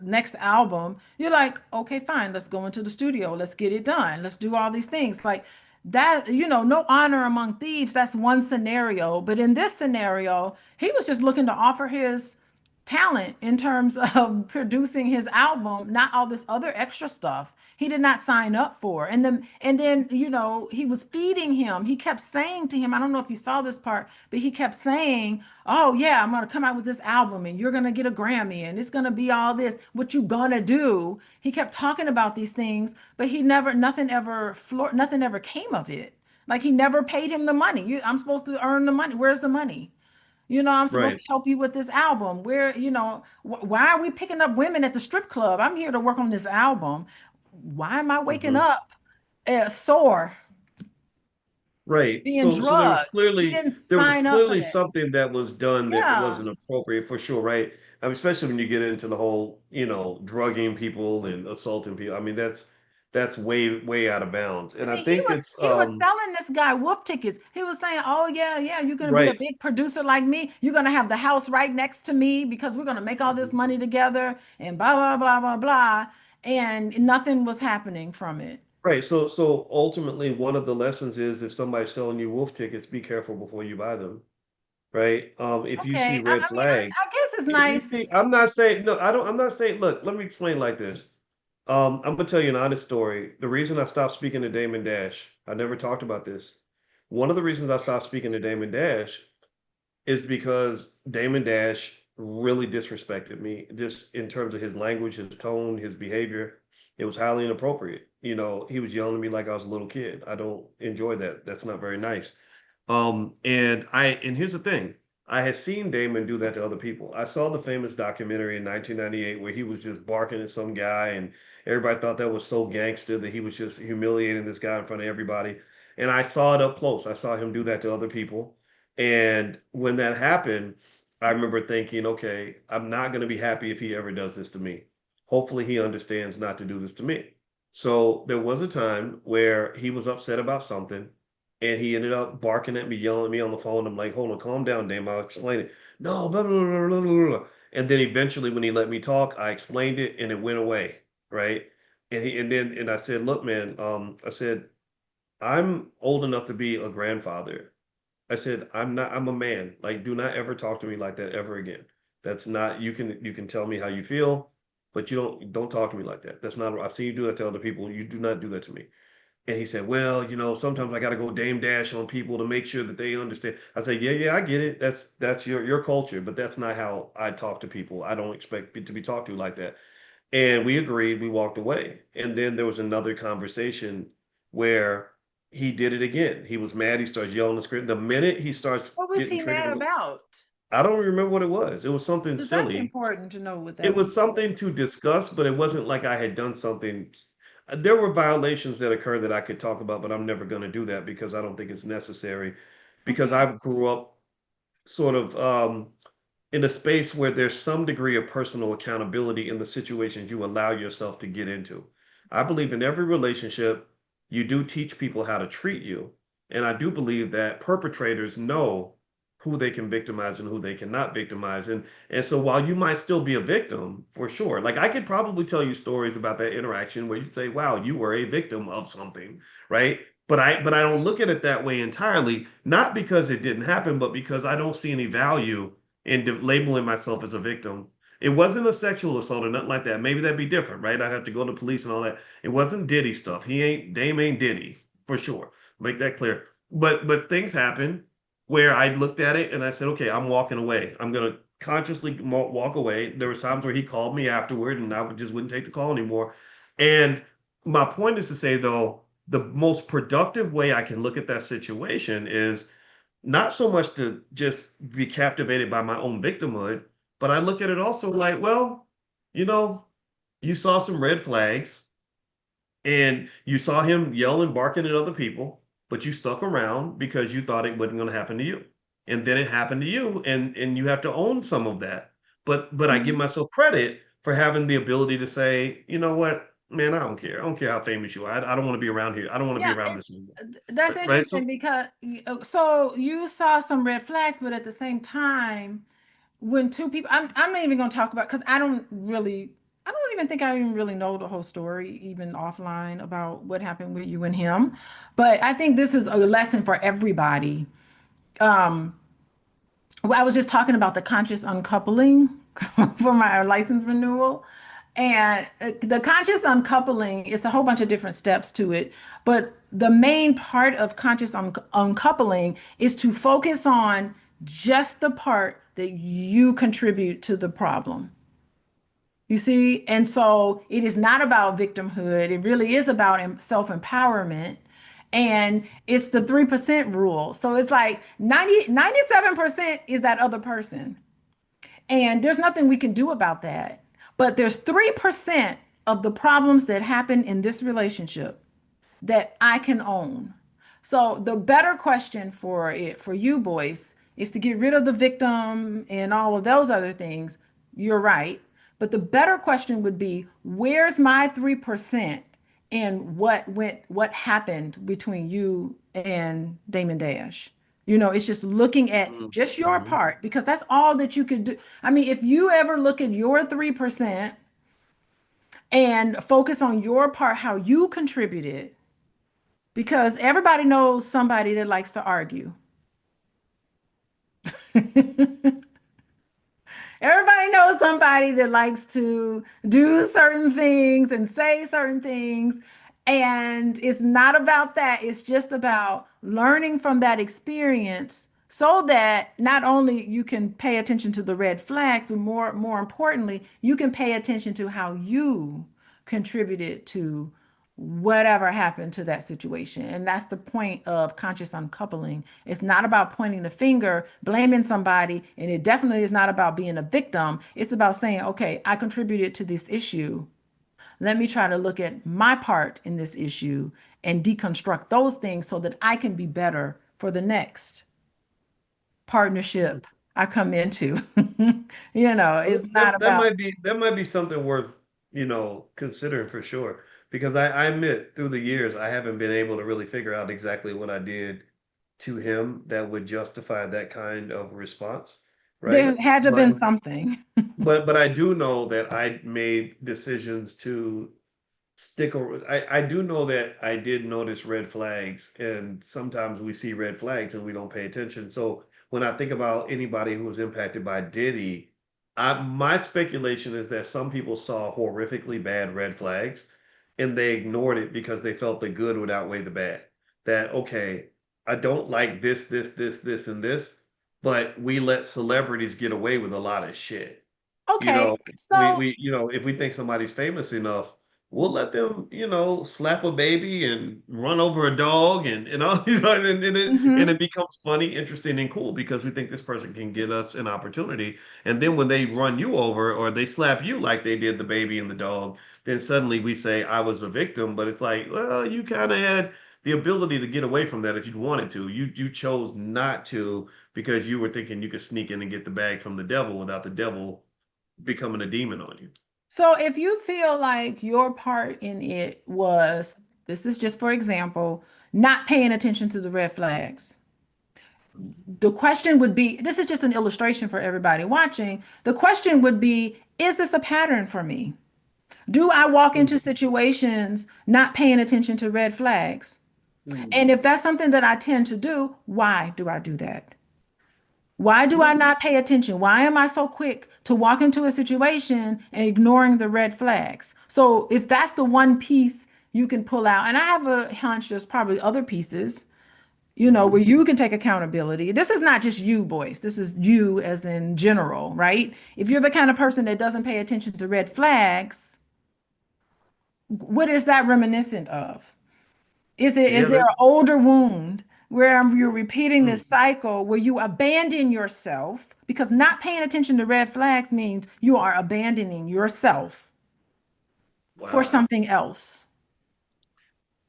next album, you're like, okay, fine, let's go into the studio, let's get it done, let's do all these things. Like that, no honor among thieves, that's one scenario. But in this scenario, he was just looking to offer his talent in terms of producing his album, not all this other extra stuff he did not sign up for. And then he was feeding him. He kept saying to him, I don't know if you saw this part, but he kept saying, oh yeah, I'm gonna come out with this album and you're gonna get a Grammy and it's gonna be all this. What you gonna do? He kept talking about these things, but nothing ever came of it. Like he never paid him the money. I'm supposed to earn the money. Where's the money? I'm supposed right. to help you with this album. Why are we picking up women at the strip club? I'm here to work on this album. Why am I waking Mhm. up sore, Right. being So there was drugged? He clearly didn't sign up for that. something that was done that Yeah. wasn't appropriate for sure, right? I mean, especially when you get into the whole, drugging people and assaulting people. I mean, that's way out of bounds. I And I mean, he think was it's he was selling this guy wolf tickets. He was saying, "Oh yeah, yeah, you're gonna be a right. big producer like me. You're gonna have the house right next to me because we're gonna make all this Mhm. money together." And blah blah blah blah blah. And nothing was happening from it. Right. So ultimately one of the lessons is if somebody's selling you wolf tickets, be careful before you buy them. Right? If you see Okay, I, red I mean, I flags, guess it's if you see, nice. I'm not saying no, I don't. I'm not saying. Look, let me explain like this. I'm gonna tell you an honest story. The reason I stopped speaking to Damon Dash, I never talked about this. One of the reasons I stopped speaking to Damon Dash is because Damon Dash really disrespected me, just in terms of his language, his tone, his behavior. It was highly inappropriate. He was yelling at me like I was a little kid. I don't enjoy that. That's not very nice. And here's the thing. I had seen Damon do that to other people. I saw the famous documentary in 1998 where he was just barking at some guy, and everybody thought that was so gangster that he was just humiliating this guy in front of everybody. And I saw it up close. I saw him do that to other people. And when that happened, I remember thinking, okay, I'm not going to be happy if he ever does this to me. Hopefully, he understands not to do this to me. So there was a time where he was upset about something and he ended up barking at me, yelling at me on the phone. I'm like, hold on, calm down, Dame. I'll explain it. No, blah, blah, blah, blah, blah, blah. And then eventually, when he let me talk, I explained it and it went away. Right. And I said, look, man, I said, I'm old enough to be a grandfather. I said, I'm a man. Like, do not ever talk to me like that ever again. That's not, you can tell me how you feel, but don't talk to me like that. That's not, I've seen you do that to other people. You do not do that to me. And he said, well, sometimes I got to go Dame Dash on people to make sure that they understand. I said, yeah, yeah, I get it. That's your culture, but that's not how I talk to people. I don't expect to be talked to like that. And we agreed, we walked away. And then there was another conversation where he did it again. He was mad. He starts yelling the script. The minute he starts What was getting he triggered, mad about? I don't remember what it was. It was something Because that's silly. important to know what It that was. was something to discuss, but it wasn't like I had done something. There were violations that occurred that I could talk about, but I'm never going to do that because I don't think it's necessary. Because Okay. I grew up sort of in a space where there's some degree of personal accountability in the situations you allow yourself to get into. I believe in every relationship, you do teach people how to treat you. And I do believe that perpetrators know who they can victimize and who they cannot victimize. And so while you might still be a victim, for sure, like I could probably tell you stories about that interaction where you'd say, wow, you were a victim of something, right? But I don't look at it that way entirely, not because it didn't happen, but because I don't see any value and labeling myself as a victim. It wasn't a sexual assault or nothing like that. Maybe that'd be different, right? I'd have to go to police and all that. It wasn't Diddy stuff. Dame ain't Diddy for sure. Make that clear. But things happen where I looked at it and I said, okay, I'm walking away. I'm gonna consciously walk away. There was times where he called me afterward and I just wouldn't take the call anymore. And my point is to say though, the most productive way I can look at that situation is not so much to just be captivated by my own victimhood, but I look at it also like, well, you know, you saw some red flags and you saw him yelling, barking at other people, but you stuck around because you thought it wasn't going to happen to you. And then it happened to you, and you have to own some of that. But I give Mhm. myself credit for having the ability to say, you know what, man, I don't care. I don't care how famous you are. I don't want to be around here. I don't want to be Yeah, around this anymore. that's Right? interesting So because so you saw some red flags, but at the same time, when two people, I'm not even going to talk about because I don't even think I even really know the whole story, even offline about what happened with you and him. But I think this is a lesson for everybody. Um, well, I was just talking about the conscious uncoupling for my license renewal. And the conscious uncoupling is a whole bunch of different steps to it. But the main part of conscious uncoupling is to focus on just the part that you contribute to the problem. You see? And so it is not about victimhood. It really is about self-empowerment. And it's the 3% rule. So it's like 97% is that other person. And there's nothing we can do about that. But there's 3% of the problems that happen in this relationship that I can own. So the better question for it for you boys is to get rid of the victim and all of those other things. You're right. But the better question would be, where's my 3% and what happened between you and Damon Dash? It's just looking at just your mhm. part because that's all that you could do. I mean, if you ever look at your 3% and focus on your part, how you contributed, because everybody knows somebody that likes to argue. Everybody knows somebody that likes to do certain things and say certain things. And it's not about that. It's just about learning from that experience so that not only you can pay attention to the red flags, but more importantly, you can pay attention to how you contributed to whatever happened to that situation. And that's the point of conscious uncoupling. It's not about pointing the finger, blaming somebody, and it definitely is not about being a victim. It's about saying, okay, I contributed to this issue. Let me try to look at my part in this issue and deconstruct those things so that I can be better for the next partnership I come into. Well, It's not about that might be something worth, considering for sure. Because I admit through the years I haven't been able to really figure out exactly what I did to him that would justify that kind of response, there right? had to have But been something. but I do know that I made decisions to stick over. I do know that I did notice red flags, and sometimes we see red flags and we don't pay attention. So when I think about anybody who was impacted by Diddy, my speculation is that some people saw horrifically bad red flags and they ignored it because they felt the good would outweigh the bad. That, okay, I don't like this, and this, but we let celebrities get away with a lot of shit. You Okay, know, so if we think somebody's famous enough, we'll let them, slap a baby and run over a dog and all, and it mhm. becomes funny, interesting, and cool because we think this person can get us an opportunity. And then when they run you over or they slap you like they did the baby and the dog, then suddenly we say, I was a victim. But it's like, well, you kind of had the ability to get away from that if you wanted to. You chose not to because you were thinking you could sneak in and get the bag from the devil without the devil becoming a demon on you. So if you feel like your part in it was, this is just for example, not paying attention to the red flags, the question would be, this is just an illustration for everybody watching. The question would be, is this a pattern for me? Do I walk into Mhm. situations not paying attention to red flags? And Mhm. if that's something that I tend to do, why do I do that? Why do I Yeah. not pay attention? Why am I so quick to walk into a situation and ignoring the red flags? So, if that's the one piece you can pull out, and I have a hunch there's probably other pieces, where Mhm. you can take accountability. This is not just you, boys. This is you as in general, right? If you're the kind of person that doesn't pay attention to red flags, What is that reminiscent of? Is Yeah, there that. an older wound where you're repeating Mm, this cycle where you abandon yourself because not paying attention to red flags means you are abandoning yourself for wow. something else?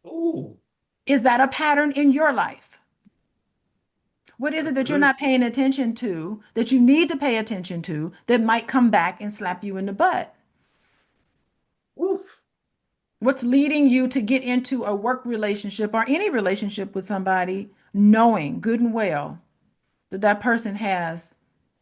Oh, Is that a pattern in your life? What is it that's that you're good. not paying attention to that you need to pay attention to that might come back and slap you in the butt? Oof. What's leading you to get into a work relationship or any relationship with somebody knowing good and well that that person has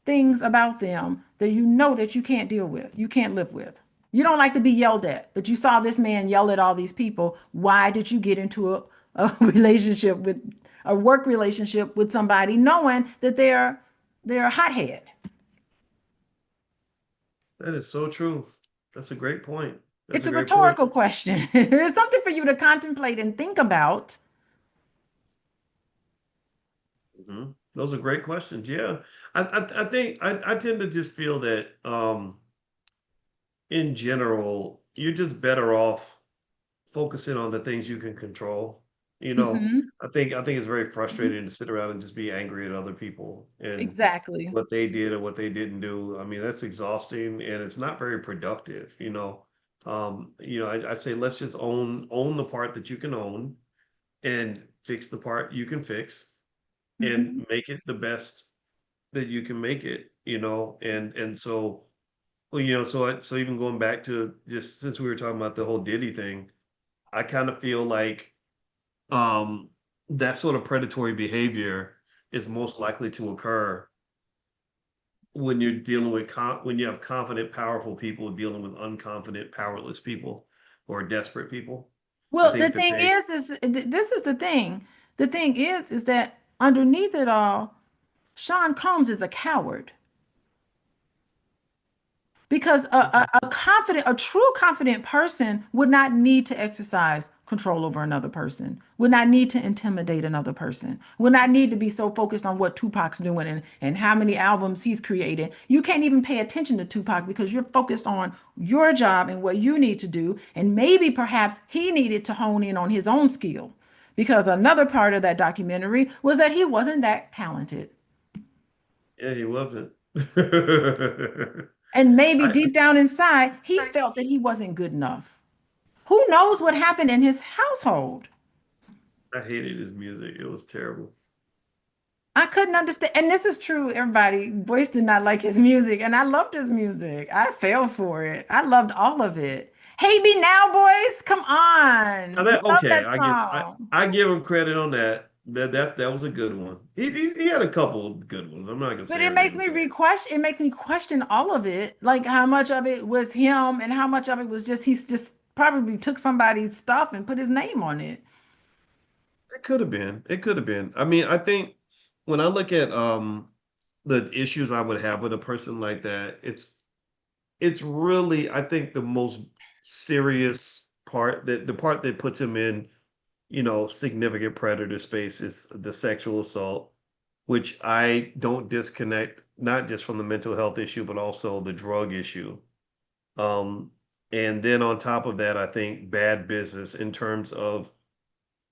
things about them that you know that you can't deal with, you can't live with. You don't like to be yelled at, but you saw this man yell at all these people. Why did you get into a relationship with a work relationship with somebody knowing that they're a hothead? That is so true. That's a great point. That's It's a a great point. rhetorical question. It's something for you to contemplate and think about. Those are great questions. Yeah. I think I tend to just feel that in general, you're just better off focusing on the things you can control. You know, Mhm. I think it's very Mhm. frustrating to sit around and just be angry at other people and Exactly. what they did or what they didn't do. I mean, that's exhausting and it's not very productive, I say let's just own the part that you can own and fix the part you can fix and Mhm. make it the best that you can make it, and so well, so even going back to just since we were talking about the whole Diddy thing, I kind of feel like um that sort of predatory behavior is most likely to occur when you're dealing with when you have confident, powerful people dealing with unconfident, powerless people or desperate people. I Well, the think that thing they is this is the thing. The thing is that underneath it all, Sean Combs is a coward. Because a confident, a true confident person would not need to exercise control over another person, would not need to intimidate another person, would not need to be so focused on what Tupac's doing and how many albums he's created. You can't even pay attention to Tupac because you're focused on your job and what you need to do. And maybe perhaps he needed to hone in on his own skill because another part of that documentary was that he wasn't that talented. Yeah, he wasn't. And maybe I deep down inside, he felt that he wasn't good enough. Who knows what happened in his household? I hated his music. It was terrible. I couldn't understand. And this is true, everybody. Boyce did not like his music, and I loved his music. I fell for it. I loved all of it. Hey, be now, boys. Come Now on. We that love okay, that I give I, song. I give him credit on that. That was a good one. He had a couple of good ones. I'm not gonna But say it everything makes was me bad. re-question, it makes me question all of it. Like how much of it was him and how much of it was just he's just probably took somebody's stuff and put his name on it. It could have been. It could have been. I mean, I think when I look at the issues I would have with a person like that, it's really I think the most serious part that the part that puts him in, significant predator space is the sexual assault, which I don't disconnect not just from the mental health issue, but also the drug issue. Um, and then on top of that, I think bad business in terms of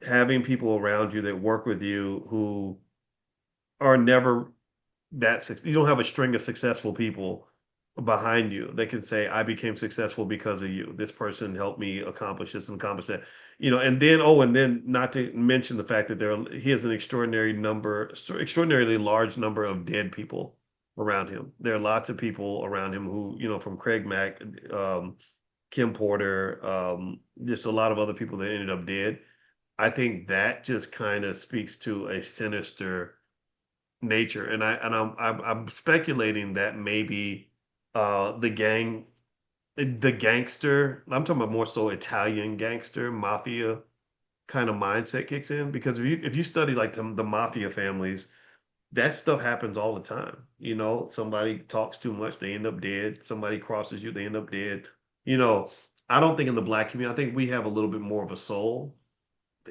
having people around you that work with you who are never you don't have a string of successful people behind you that can say, I became successful because of you. This person helped me accomplish this and accomplish that. And then not to mention the fact that he has an extraordinarily large number of dead people around him. There are lots of people around him who, from Craig Mack, Kim Porter, just a lot of other people that ended up dead. I think that just kind of speaks to a sinister nature, and I'm speculating that maybe the gangster. I'm talking about more so Italian gangster mafia kind of mindset kicks in because if you study like the mafia families, that stuff happens all the time. Somebody talks too much, they end up dead. Somebody crosses you, they end up dead. You know, I don't think in the black community, I think we have a little bit more of a soul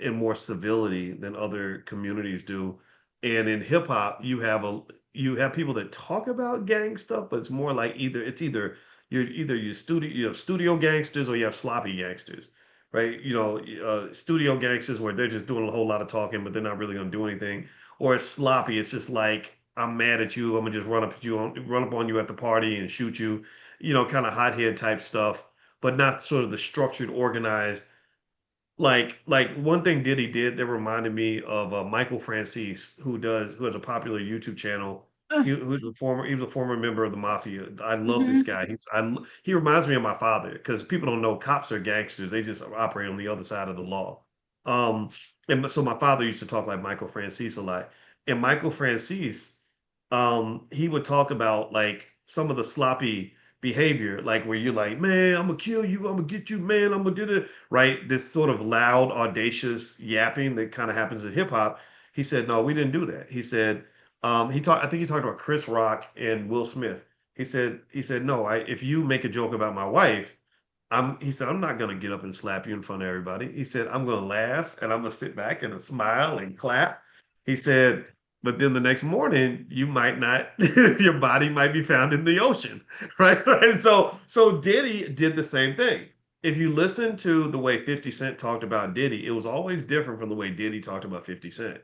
and more civility than other communities do. And in hip hop, you have people that talk about gang stuff, but it's more like you have studio gangsters or you have sloppy gangsters. right? Studio gangsters where they're just doing a whole lot of talking, but they're not really gonna do anything. Or it's sloppy. It's just like I'm mad at you. I'm gonna just run up on you at the party and shoot you. Kind of hothead type stuff, but not sort of the structured, organized like one thing Diddy did that reminded me of Michael Francis, who has a popular YouTube channel. He was a former member of the mafia. I love this Mhm. guy. He reminds me of my father because people don't know cops are gangsters. They just operate on the other side of the law. Um, so my father used to talk like Michael Francis a lot. And Michael Francis, he would talk about like some of the sloppy behavior, like where you're like, man, I'm gonna kill you, I'm gonna get you, man, I'm gonna do this, right? This sort of loud, audacious yapping that kind of happens in hip hop. He said, no, we didn't do that. He said, I think he talked about Chris Rock and Will Smith. He said, no, if you make a joke about my wife, he said, I'm not gonna get up and slap you in front of everybody. He said, I'm gonna laugh and I'm gonna sit back and smile and clap. He said, but then the next morning you might not, your body might be found in the ocean, right? And so Diddy did the same thing. If you listen to the way 50 Cent talked about Diddy, it was always different from the way Diddy talked about 50 Cent.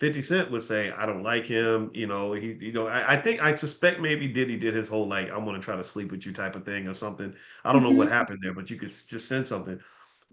50 Cent would say, I don't like him. I suspect maybe Diddy did his whole like, I want to try to sleep with you type of thing or something. I don't know what Mhm. happened there, but you could just sense something.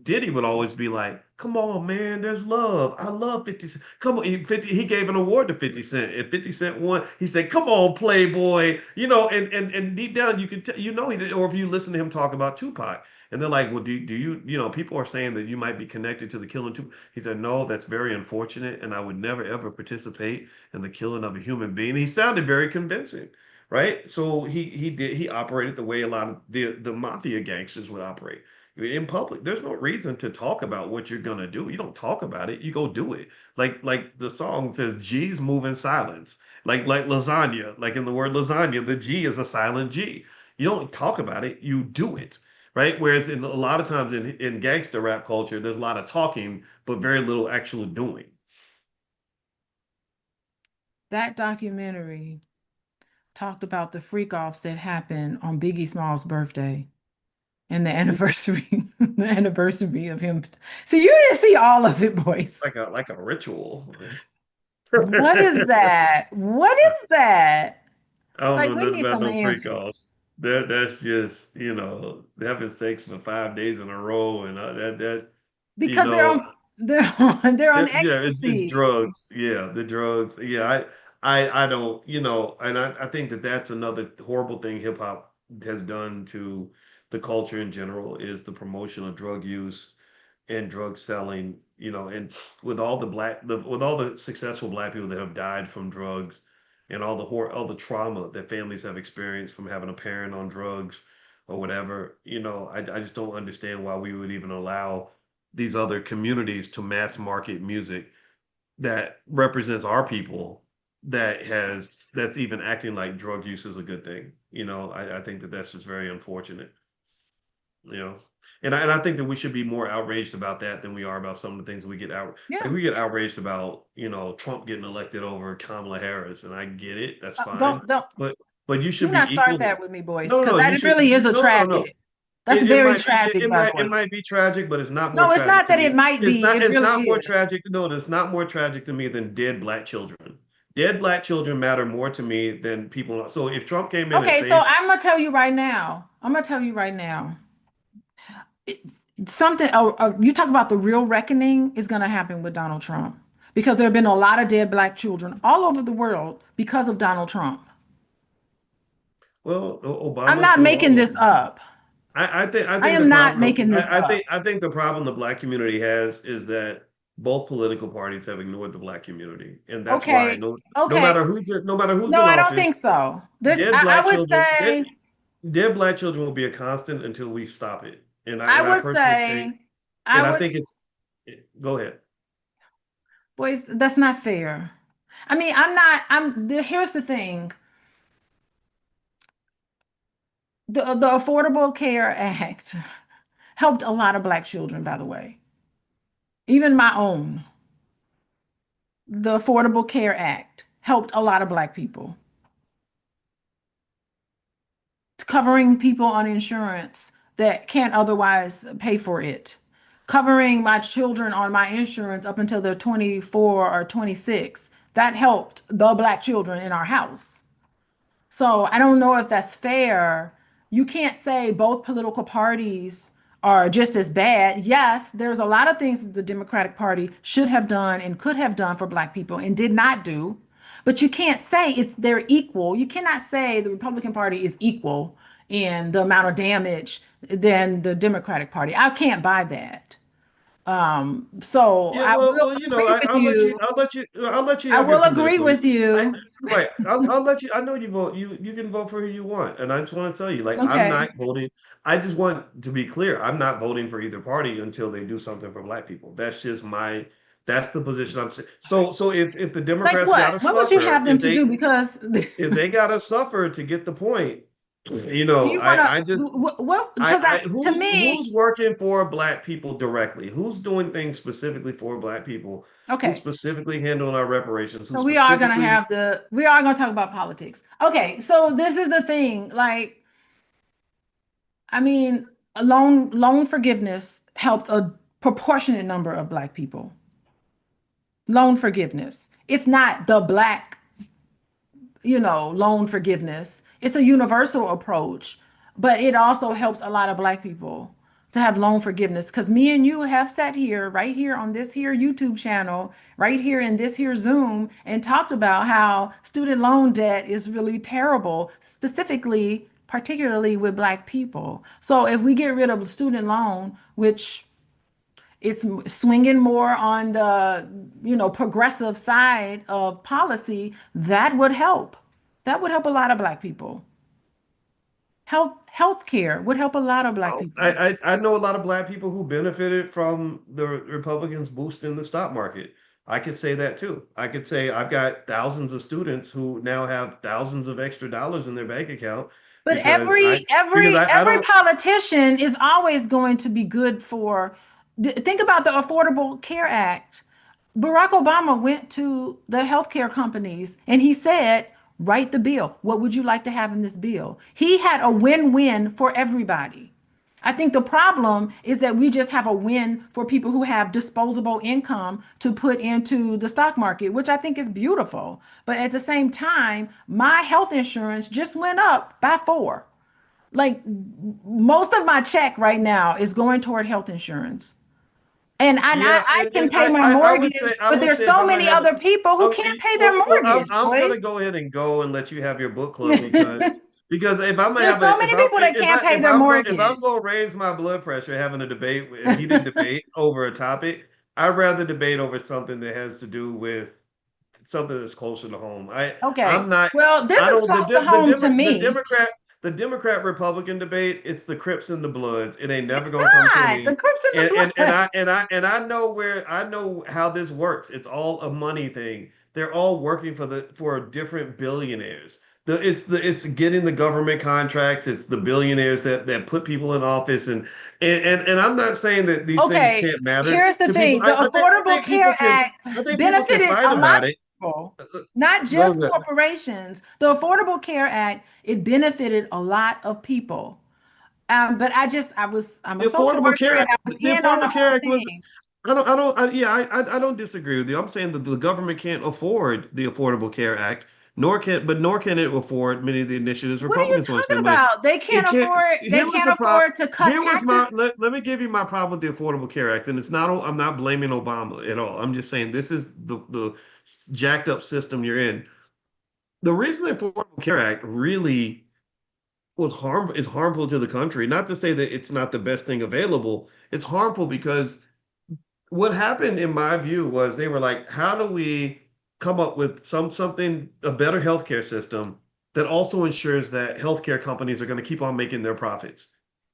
Diddy would always be like, "Come on, man, there's love. I love 50 Cent. Come on, 50." He gave an award to 50 Cent. If 50 Cent won, he said, "Come on, Playboy." And deep down you could he did. Or if you listen to him talk about Tupac, and they're like, "Well, do you people are saying that you might be connected to the killing too." He said, "No, that's very unfortunate, and I would never ever participate in the killing of a human being." He sounded very convincing. Right, so he operated the way a lot of the mafia gangsters would operate in public. There's no reason to talk about what you're gonna do. You don't talk about it. You go do it. Like the song says, G's move in silence. Like lasagna. Like in the word lasagna, the G is a silent G. You don't talk about it. You do it. Right. Whereas in a lot of times in gangster rap culture, there's a lot of talking, but very little actual doing. That documentary talked about the freak offs that happened on Biggie Small's birthday and the anniversary, the anniversary of him. So you didn't see all of it, boys. Like a ritual. What is that? What is that? I don't Like, know we nothing need about some no freak answers offs. That's just having sex for 5 days in a row, and you because know they're on yeah, it's ecstasy. drugs. Yeah, the drugs. Yeah, I don't and I think that that's another horrible thing hip hop has done to the culture in general is the promotion of drug use and drug selling. And with all the successful black people that have died from drugs and all the trauma that families have experienced from having a parent on drugs or whatever, I just don't understand why we would even allow these other communities to mass market music that represents our people that's even acting like drug use is a good thing. I think that that's just very unfortunate. you know and I think that we should be more outraged about that than we are about some of the things we get out like Yeah. we get outraged about Trump getting elected over Kamala Harris, and I get it, that's fine, Don't but you do should not be start equally. that with me, boys, No, because no, you that should. really is a No, no, no. tragic. That's It very might be tragic, by the it way. might be tragic, but it's not more No, it's tragic not to that it me. might be. It It's really not more is. tragic. No, it's not more tragic to me than dead black children. Dead black children matter more to me than people. So if Trump came in and Okay, so saved, I'm gonna tell you right now. I'm gonna tell you right now. It- Something. You talk about the real reckoning is gonna happen with Donald Trump because there have been a lot of dead black children all over the world because of Donald Trump. well, I'm Obama not threw making all of this them. up. I I think the am not problem making this up. I think the problem the black community has is that both political parties have ignored the black community, and that's why Okay. Okay. no matter who's No, in I don't think office, so. dead I black would children say, dead black children will be a constant until we stop it. I And I would personally think, say, I and I would, think it's go ahead. boys, that's not fair. Here's the thing. The Affordable Care Act helped a lot of black children, by the way, even my own. The Affordable Care Act helped a lot of black people. It's covering people on insurance that can't otherwise pay for it. covering my children on my insurance up until they're 24 or 26. That helped the black children in our house. So I don't know if that's fair. You can't say both political parties are just as bad. Yes, there's a lot of things that the Democratic Party should have done and could have done for Black people and did not do. But you can't say they're equal. You cannot say the Republican Party is equal in the amount of damage than the Democratic Party. I can't buy that. So Yeah, I will well, you know, agree with you. I'll let you I have your will agree political. with I you. right. I'll let you. I know you vote. You can vote for who you want, and I just want to tell you, like, I'm Okay. not voting. I just want to be clear. I'm not voting for either party until they do something for Black people. That's just my. That's the position I'm saying. So if the Like Democrats got what? to What would you suffer, have them to do? Because do if they got to suffer to get the point, you want I to just what? Because to who's me, working for Black people directly? Who's doing things specifically for Black people? Who's okay. specifically handling our reparations? Who So specifically? we are gonna talk about politics. Okay, so this is the thing. Like, I mean, a loan forgiveness helps a proportionate number of Black people. Loan forgiveness. It's not the Black loan forgiveness. It's a universal approach, but it also helps a lot of Black people to have loan forgiveness because me and you have sat here right here on this here YouTube channel, right here in this here Zoom, and talked about how student loan debt is really terrible, specifically, particularly with Black people. So if we get rid of student loan, which it's swinging more on the progressive side of policy, that would help. That would help a lot of Black people. Healthcare would help a lot of Black Oh, people. I know a lot of Black people who benefited from the Republicans boosting the stock market. I could say that too. I could say I've got thousands of students who now have thousands of extra dollars in their bank account But because I every don't. politician is always going to be good for. Think about the Affordable Care Act. Barack Obama went to the healthcare companies and he said, "Write the bill. What would you like to have in this bill?" He had a win-win for everybody. I think the problem is that we just have a win for people who have disposable income to put into the stock market, which I think is beautiful. But at the same time, my health insurance just went up by four. Like most of my check right now is going toward health insurance. Yeah, I can and pay my mortgage, I but would there's say if so I'm gonna many have other people who can't okay, pay their mortgage, I'm gonna boys. go ahead and go and let you have your book club because if I'm gonna There's have so a many people that can't pay their if I'm mortgage. gonna raise my blood pressure having a debate, a heated debate over a topic, I'd rather debate over something that has to do with something that's closer to home. I'm Okay. not. Well, this I is don't. close to home to The me. Democrat Republican debate. It's the Crips and the Bloods. It ain't never It's gonna come to not the me. Crips and the Bloods. I know where I know how this works. It's all a money thing. They're all working for different billionaires. It's getting the government contracts. It's the billionaires that put people in office and I'm not saying that these things Okay, can't matter here's the to people. thing. The I Affordable think Care people can Act I think people can benefited fight a lot about of it. people, not Go just ahead. corporations. The Affordable Care Act, it benefited a lot of people. But I'm a social worker and I was The in on the Affordable Care whole Act was thing. I don't disagree with you. I'm saying that the government can't afford the Affordable Care Act, nor can it afford many of the initiatives What are you Republicans want to talking spend money. about? It can't. They Here was can't the problem. afford to cut Here was my taxes. let me give you my problem with the Affordable Care Act, and it's not. I'm not blaming Obama at all. I'm just saying this is the jacked up system you're in. The reason the Affordable Care Act really is harmful to the country. Not to say that it's not the best thing available. It's harmful because what happened in my view was they were like, how do we come up with something a better healthcare system that also ensures that healthcare companies are going to keep on making their profits.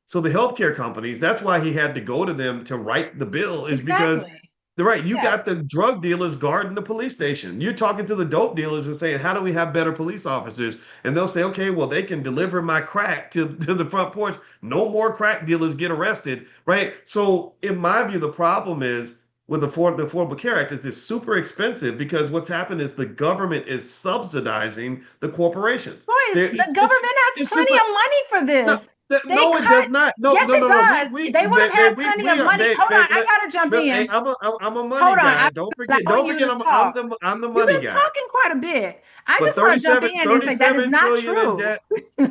So the healthcare companies, that's why he had to go to them to write the bill, is because Exactly. they're right. You got Yes. the drug dealers guarding the police station. You're talking to the dope dealers and saying, how do we have better police officers? And they'll say, okay, well, they can deliver my crack to the front porch. No more crack dealers get arrested, right? So in my view, the problem is with the Affordable Care Act is it's super expensive because what's happened is the government is subsidizing the corporations. Boys, There, the government has it's just plenty like of money for no, this. They no, it does cut. not. No, Yes, no, it no, no. does. They would have had plenty of money. Hold on, I gotta jump Hey, in. I'm a money Hold on, guy. I'm Don't forget. Don't allowing you forget. to talk. I'm the You've money been guy. talking quite a bit. I But just want to jump in and say that is 37 not trillion in true. debt,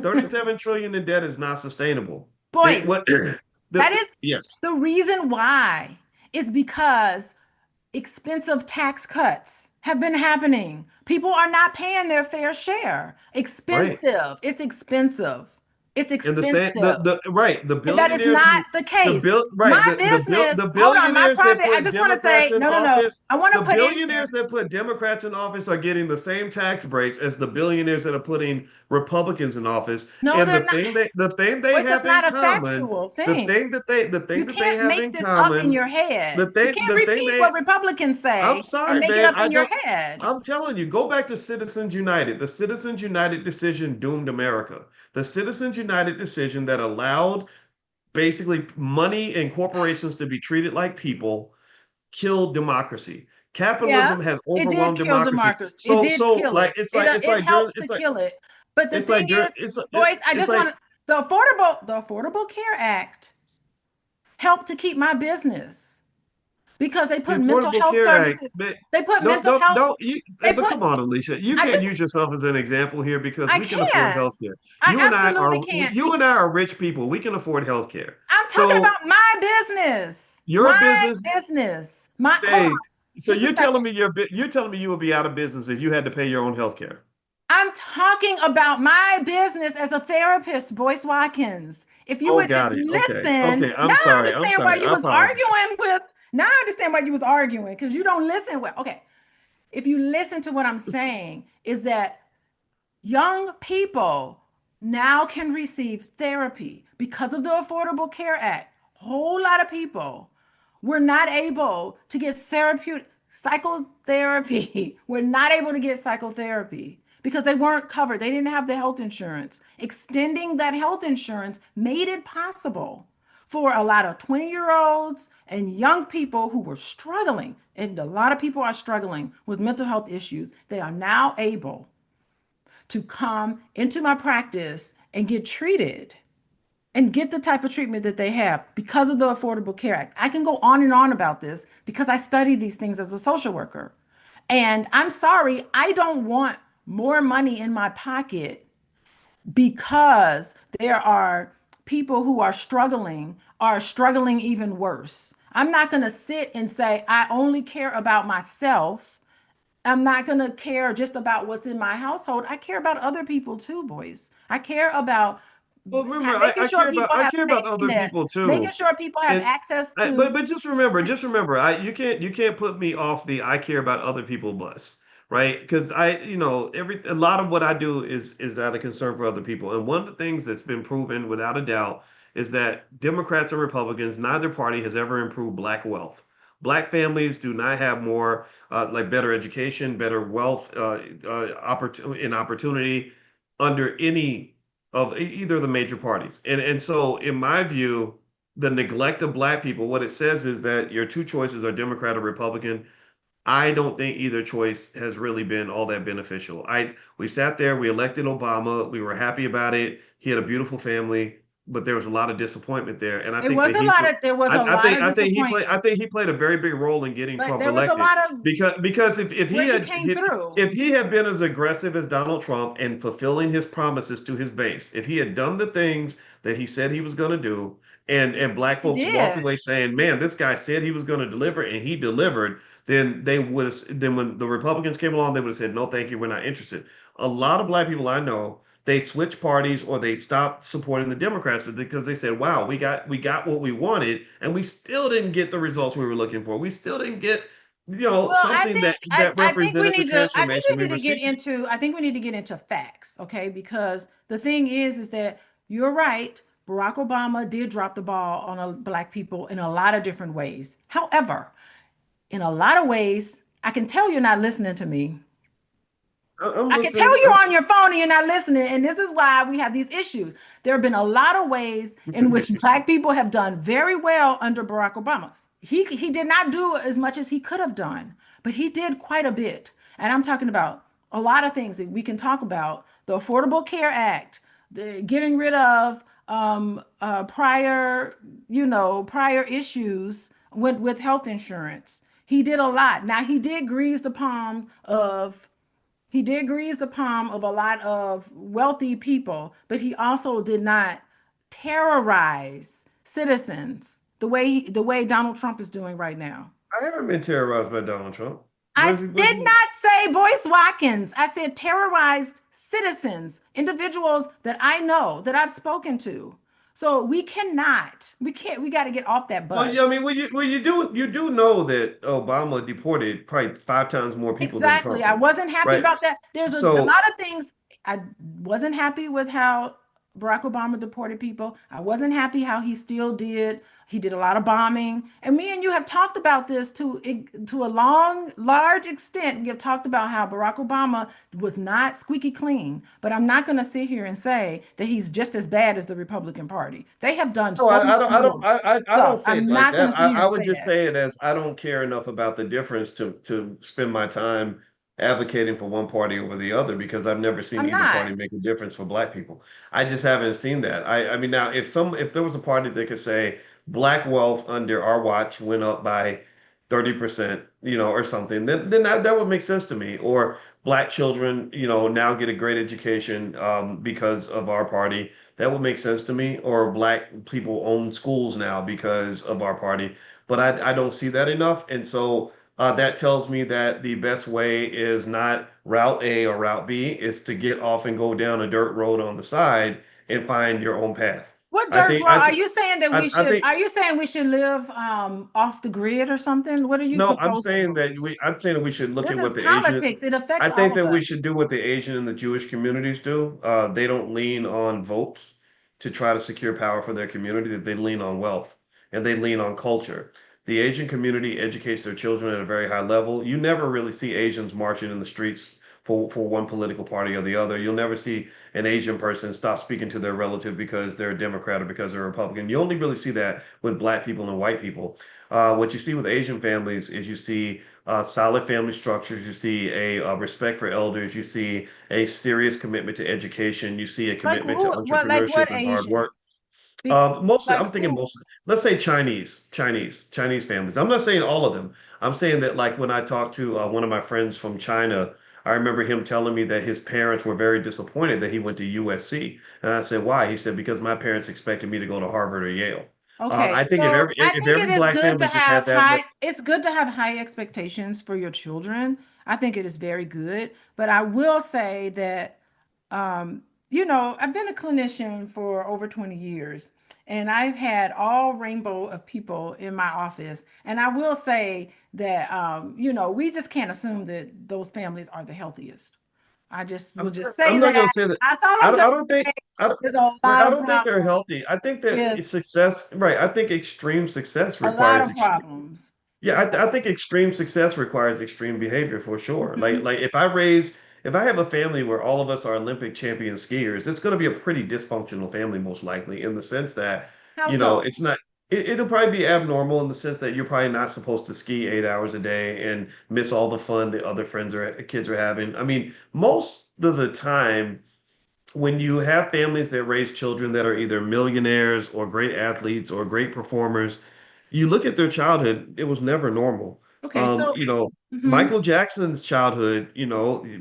37 trillion in debt is not sustainable. They what Boys, that the is yes, the reason why is because expensive tax cuts have been happening. People are not paying their fair share. right. Expensive. It's expensive. It's And the same expensive. the right, the And that is billionaires not who the case. right, My the business, hold on, my billionaires that private, I put just want to Democrats say, in no, no, no. office, I want to the put in here. billionaires that put Democrats in office are getting the same tax breaks as the billionaires that are putting Republicans in office. No, And they're not. the thing they Boys, that's have in not a common, factual thing. the thing You that they can't have make in this up in common, your head. You can't the thing repeat they what Republicans I'm say and sorry, make it man. up I in your don't. head. I'm telling you, go back to Citizens United. The Citizens United decision doomed America. The Citizens United decision that allowed basically money and corporations to be treated like people killed democracy. Capitalism has Yes, it did overwhelmed kill democracy. DeMarcus. It did kill Like it. It helped to kill it. But the thing is, boys, I it's just like want to, the Affordable Care Act helped to keep my business because they the put mental Affordable health Care Act. services. But They put mental health. don't you They but put, come on, Alicia. You I can't just, use yourself as an example here because I we can afford can. health care. I absolutely can't. You and I are rich people. We can afford health care. I'm talking So about my business. your My business, business. My, hold on babe. So just a second. you're telling me you would be out of business if you had to pay your own health care. I'm talking about my business as a therapist, Boyce Watkins. If you Oh, would just got it. Okay. listen, Okay. now I'm I sorry. I'm understand why sorry. you I was apologize. arguing with, now I understand why you was arguing because you don't listen well. Okay. If you listen to what I'm saying, is that young people now can receive therapy because of the Affordable Care Act. A whole lot of people were not able to get therapeutic psychotherapy. We're not able to get psychotherapy because they weren't covered. They didn't have the health insurance. Extending that health insurance made it possible for a lot of 20-year-olds and young people who were struggling, and a lot of people are struggling with mental health issues. They are now able to come into my practice and get treated and get the type of treatment that they have because of the Affordable Care Act. I can go on and on about this because I study these things as a social worker. And I'm sorry, I don't want more money in my pocket because there are people who are struggling even worse. I'm not going to sit and say I only care about myself. I'm not going to care just about what's in my household. I care about other people too, boys. I care about Well, remember, making sure people I have care about safety other nets, people making too. sure people have And access to. but just remember, you can't put me off the I care about other people bus, right? Because every a lot of what I do is out of concern for other people. And one of the things that's been proven without a doubt is that Democrats and Republicans, neither party has ever improved black wealth. Black families do not have more like better education, better wealth, opportunity under any of either of the major parties. And so, in my view, the neglect of black people, what it says is that your two choices are Democrat or Republican. I don't think either choice has really been all that beneficial. We sat there, we elected Obama, we were happy about it. He had a beautiful family, but there was a lot of disappointment there. And I It think was that a lot of, there was a lot of I disappointment, think he played a very big role in getting but Trump there was a elected lot of because where he came through. if he had been as aggressive as Donald Trump and fulfilling his promises to his base, if he had done the things that he said he was going to do, and black He folks walked did. away saying, "Man, this guy said he was going to deliver, and he delivered," then when the Republicans came along, they would have said, "No, thank you, we're not interested." A lot of black people I know, they switched parties or they stopped supporting the Democrats because they said, "Wow, we got what we wanted, and we still didn't get the results we were looking for. We still didn't get, Well, something that represented the I think transformation we we need were to get seeking." into I think we need to get into facts, okay? Because the thing is that you're right. Barack Obama did drop the ball on black people in a lot of different ways. However, in a lot of ways, I can tell you're not listening to me. I'm I can tell listening. you're on your phone and you're not listening. And this is why we have these issues. There have been a lot of ways in which Black people have done very well under Barack Obama. he did not do as much as he could have done, but he did quite a bit. And I'm talking about a lot of things that we can talk about: the Affordable Care Act, the getting rid of prior, prior issues with health insurance. He did a lot. Now he did grease the palm of a lot of wealthy people, but he also did not terrorize citizens the way Donald Trump is doing right now. I haven't been terrorized by Donald Trump. I What did you? not say Boyce Watkins. I said terrorized citizens, individuals that I know, that I've spoken to. So we got to get off that Well, bus. yeah, I mean, you do know that Obama deported probably 5 times more people than Exactly. Trump I did, wasn't happy right? about that. There's a So, lot of things I wasn't happy with how Barack Obama deported people. I wasn't happy how he still did. He did a lot of bombing. And me and you have talked about this to a large extent. We have talked about how Barack Obama was not squeaky clean. But I'm not going to sit here and say that he's just as bad as the Republican Party. They have done no, so much more I don't stuff. say it I'm like not going to that. sit here I and would say just that. say it as I don't care enough about the difference to spend my time advocating for one party over the other because I've never seen I'm either not. party make a difference for black people. I just haven't seen that. I mean now if there was a party that could say black wealth under our watch went up by 30%, or something, then that would make sense to me. Or black children, now get a great education because of our party, that would make sense to me. Or black people own schools now because of our party. But I don't see that enough. And so that tells me that the best way is not route A or route B, is to get off and go down a dirt road on the side and find your own path. What I dirt think, road I, are you saying that I, we I should? think, Are you saying we should live off the grid or something? What are you no, proposing? I'm saying that we should look This at is what the Asian, politics. It I affects all think of that we us. should do what the Asian and the Jewish communities do. They don't lean on votes to try to secure power for their community, that they lean on wealth and they lean on culture. The Asian community educates their children at a very high level. You never really see Asians marching in the streets for one political party or the other. You'll never see an Asian person stop speaking to their relative because they're a Democrat or because they're a Republican. You only really see that with black people and white people. What you see with Asian families is you see solid family structures, you see a respect for elders, you see a serious commitment to education, you see a Like commitment to who? What? Like entrepreneurship what and hard Asian? work. Mostly, Like I'm thinking who? mostly, let's say Chinese families. I'm not saying all of them. I'm saying that, like, when I talked to one of my friends from China, I remember him telling me that his parents were very disappointed that he went to USC. And I said, why? He said, because my parents expected me to go to Harvard or Yale. Okay, I think if so every I if think every it is black good to family just have had that, it's good to have high expectations for your children. I think it is very good. But I will say that I've been a clinician for over 20 years, and I've had all rainbow of people in my office. And I will say that we just can't assume that those families are the healthiest. I just will just I'm say not going that. to say that. That's all I I'm don't, gonna I don't think say. I don't, There's a right, lot I of don't think they're problems healthy. I think that with it's success, right? I think extreme success a lot requires of extreme. problems. Yeah, Yeah. I think extreme success requires extreme behavior for sure. Like Mhm. like if I have a family where all of us are Olympic champion skiers, it's going to be a pretty dysfunctional family most likely, in the sense that, How so? it's not it'll probably be abnormal in the sense that you're probably not supposed to ski 8 hours a day and miss all the fun that other friends or kids are having. I mean, most of the time when you have families that raise children that are either millionaires or great athletes or great performers, you look at their childhood, it was never normal. Okay, Um, so you know, mhm. Michael Jackson's childhood,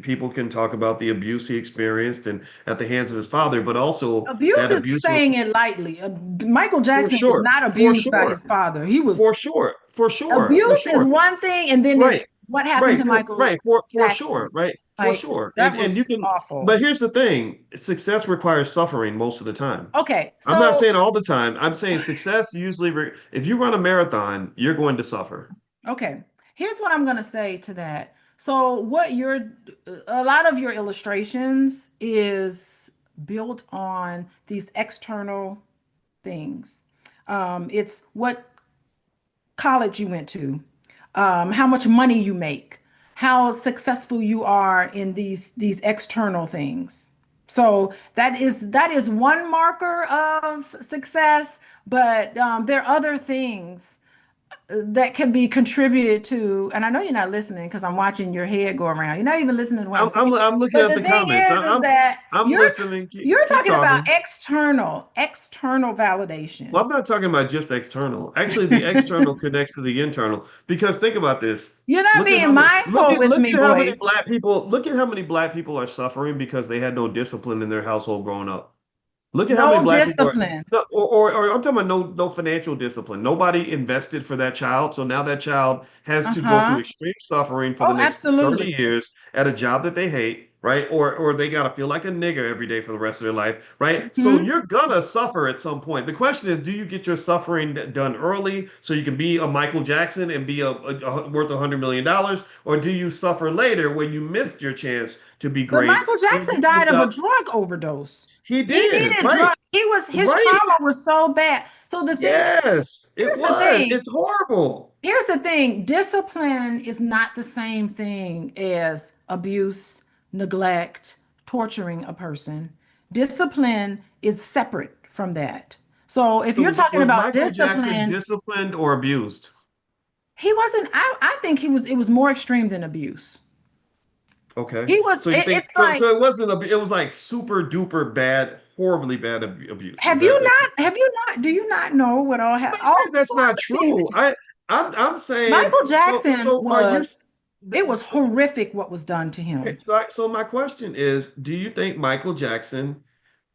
people can talk about the abuse he experienced and at the hands of his father, but also Abuse that is abuse was saying it lightly. Michael for Jackson was sure, not for abused by sure, his father. He was for sure, for sure, for abuse is sure. one thing, and then it's Right, what happened to Michael for sure, Jackson. right, for Like sure. that And you was can, awful. but here's the thing: success requires suffering most of the time. Okay, I'm not so saying all the time. I'm saying success usually, if you run a marathon, you're going to suffer. okay, here's what I'm gonna say to that. So a lot of your illustrations is built on these external things. It's what college you went to, how much money you make, how successful you are in these external things. So that is one marker of success, but there are other things. that can be contributed to, and I know you're not listening because I'm watching your head go around. You're not even listening to what I'm saying. I'm looking But at the the thing comments. is that I'm listening. you're Keep talking about talking. external Well, validation. I'm not talking about just external. Actually, the external connects to the internal because think about this. You're not being mindful with Look me, at how many boys. black people look at how many black people are suffering because they had no discipline in their household growing up. Look at how many No black people are, discipline. no, or I'm talking about no financial discipline. Nobody invested for that child, so now that child has to go through Uh-huh. extreme suffering for the Oh, next 30 absolutely. years at a job that they hate, right? Or they gotta feel like a nigger every day for the rest of their life, right? So Hmm. you're gonna suffer at some point. The question is, do you get your suffering done early so you can be a Michael Jackson and be worth $100 million, or do you suffer later when you missed your chance to be But great Michael and Jackson you died end of a up drug overdose. he He did, needed right? drug. His Right. trauma was so bad. So Yes, it here's the was. thing. It's horrible. Here's the thing. Discipline is not the same thing as abuse, neglect, torturing a person. Discipline is separate from that. So if you're So talking was about Michael Jackson discipline, disciplined or abused? he wasn't, I think it was more extreme than abuse. Okay. He was, So you think it's like, it wasn't it was like super duper bad, horribly bad abuse. Is have you that do you not know what all I'm happened? not All saying that's sorts not of things. true. I'm saying Michael Jackson so are you it was horrific what was done to him. so my question is, do you think Michael Jackson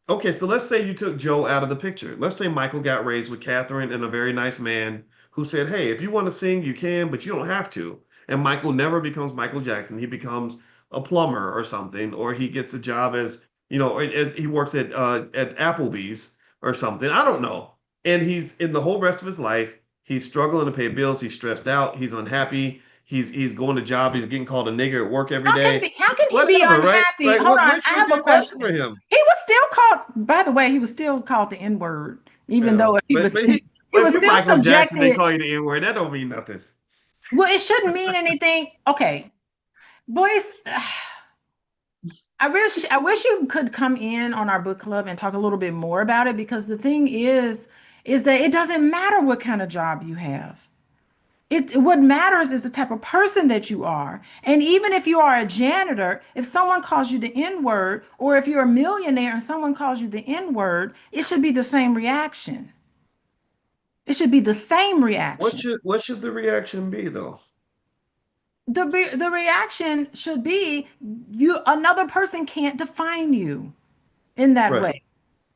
Okay, so let's say you took Joe out of the picture. Let's say Michael got raised with Catherine and a very nice man who said, "Hey, if you want to sing, you can, but you don't have to." And Michael never becomes Michael Jackson. He becomes a plumber or something, or he gets a job as, as he works at Applebee's or something. I don't know. And he's in the whole rest of his life, he's struggling to pay bills, he's stressed out, he's unhappy, he's going to job, he's getting called a nigger at work every day. How can he be Whatever, right? unhappy? Right. Hold on, Which I would have a be better for question. him? He was still called, by the way, he was still called the N-word, even Yeah, though but he, he but if was you're still Michael Jackson, they subjected. call you the N word. That don't mean nothing. Well, it shouldn't mean anything. Okay, boys, I wish you could come in on our book club and talk a little bit more about it because the thing is that it doesn't matter what kind of job you have. What matters is the type of person that you are. And even if you are a janitor, if someone calls you the N word, or if you're a millionaire and someone calls you the N word, it should be the same reaction. It should be the same reaction. What should the reaction be though? The reaction should be another person can't define you in that Right. way.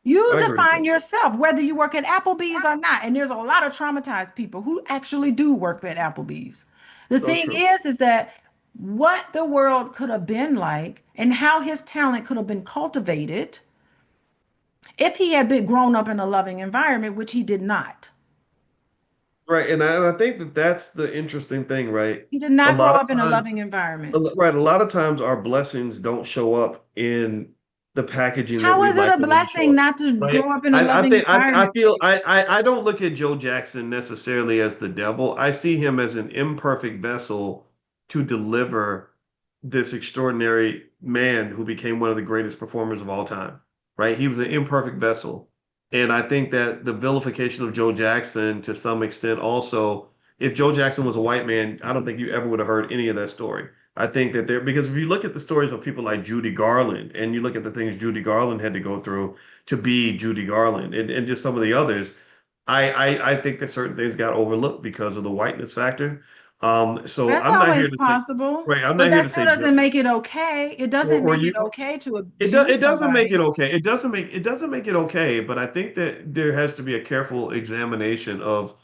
You I agree with define that. yourself, whether you work at Applebee's or not. And there's a lot of traumatized people who actually do work at Applebee's. The So thing true. is that what the world could have been like and how his talent could have been cultivated if he had been grown up in a loving environment, which he did not. Right. And I think that that's the interesting thing, right? He did A not grow lot of up in a times, loving environment. right, a lot of times our blessings don't show up in the packaging that How we'd is it like a for them to show blessing up. not to Right. grow up in a loving I environment, feel boys? I don't look at Joe Jackson necessarily as the devil. I see him as an imperfect vessel to deliver this extraordinary man who became one of the greatest performers of all time. Right. He was an imperfect vessel. And I think that the vilification of Joe Jackson to some extent also, if Joe Jackson was a white man, I don't think you ever would have heard any of that story. I think that because if you look at the stories of people like Judy Garland and you look at the things Judy Garland had to go through to be Judy Garland and just some of the others, I think that certain things got overlooked because of the whiteness factor. So That's I'm not here always to say, possible, right, I'm but not here that to still say Joe, doesn't make it okay. It doesn't or make you, it okay to it abuse doesn't make it somebody. okay. It doesn't make it okay, but I think that there has to be a careful examination of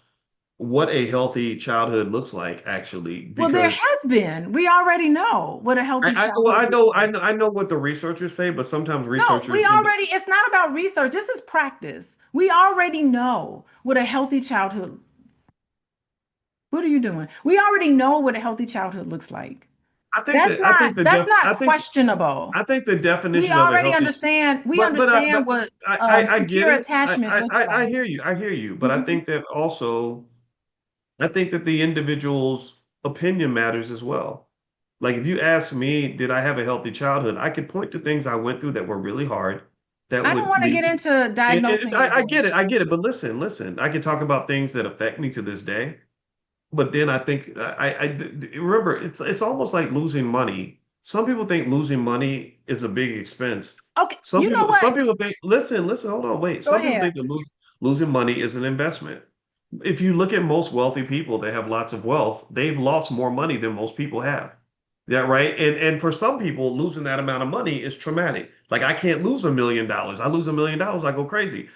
what a healthy childhood looks like actually Well, there because has been. We already know what a healthy well childhood looks like. I know what the researchers say, but sometimes No, researchers end up it's not about research. This is practice. We already know what a healthy childhood, what are you doing? We already know what a healthy childhood looks like. That's not questionable. I think the definition of a healthy We understand but what I get secure it. attachment looks I like. hear you. I hear you. But I Mhm. think that also I think that the individual's opinion matters as well. Like if you ask me, did I have a healthy childhood? I could point to things I went through that were really hard that I don't would want to lead get into diagnosing you I get it. boys. I get it. But listen. I can talk about things that affect me to this day. but then I think remember it's almost like losing money. Some people think losing money is a big expense. Okay, you know what? Some people think, listen, hold on, wait. Go Some people ahead. think that losing money is an investment. If you look at most wealthy people that have lots of wealth, they've lost more money than most people have. Yeah, right. And for some people, losing that amount of money is traumatic. Like I can't lose $1 million. I lose $1 million, I go crazy.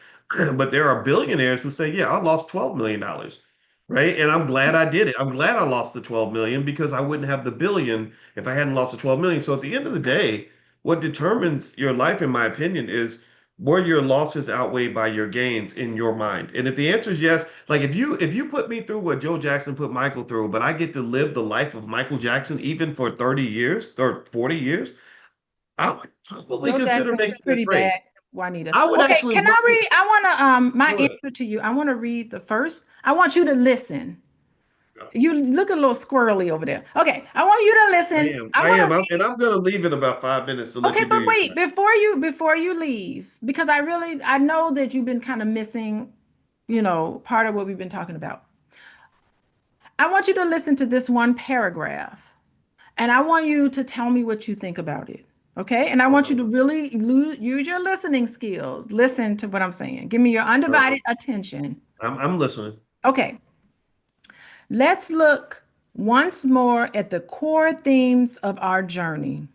But there are billionaires who say, yeah, I lost $12 million. Right. And I'm glad I did it. I'm glad I lost the 12 million because I wouldn't have the billion if I hadn't lost the 12 million. So at the end of the day, what determines your life, in my opinion, is were your losses outweighed by your gains in your mind? And if the answer is yes, like if you put me through what Joe Jackson put Michael through, but I get to live the life of Michael Jackson even for 30 years or 40 years, I would probably Joe consider Jackson making was that pretty trade. bad, Juanita. I would Okay, actually can love I to. read? I want to my Go ahead. answer to you. I want to read the first. I want you to listen. You look a little squirrely over there. Okay, I want you to I listen. am. I'm I gonna am. And read. I'm going to leave in about 5 minutes to let Okay, you do but your wait, thing. before you leave, because I know that you've been kind of missing, part of what we've been talking about. I want you to listen to this one paragraph, and I want you to tell me what you think about it. Okay? And I want you Okay. to really use your listening skills. Listen to what I'm saying. Give me your All right. undivided attention. I'm listening. Okay. Let's look once more at the core themes of our journey.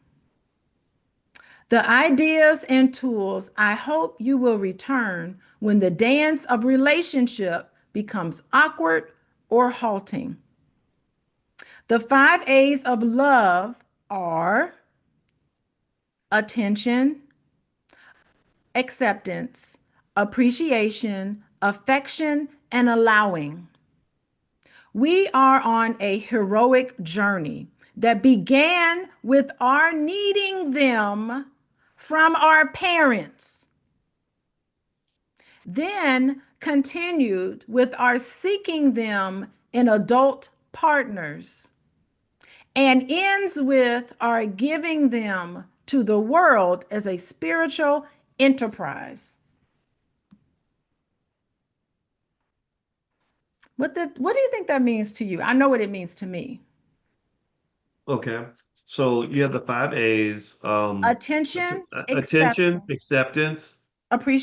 The ideas and tools I hope you will return when the dance of relationship becomes awkward or halting. The 5 A's of love are attention, acceptance, appreciation, affection, and allowing. We are on a heroic journey that began with our needing them from our parents, then continued with our seeking them in adult partners, and ends with our giving them to the world as a spiritual enterprise. What do you think that means to you? I know what it means to me. Okay. So you have the 5 A's, Attention, attention, acceptance, acceptance,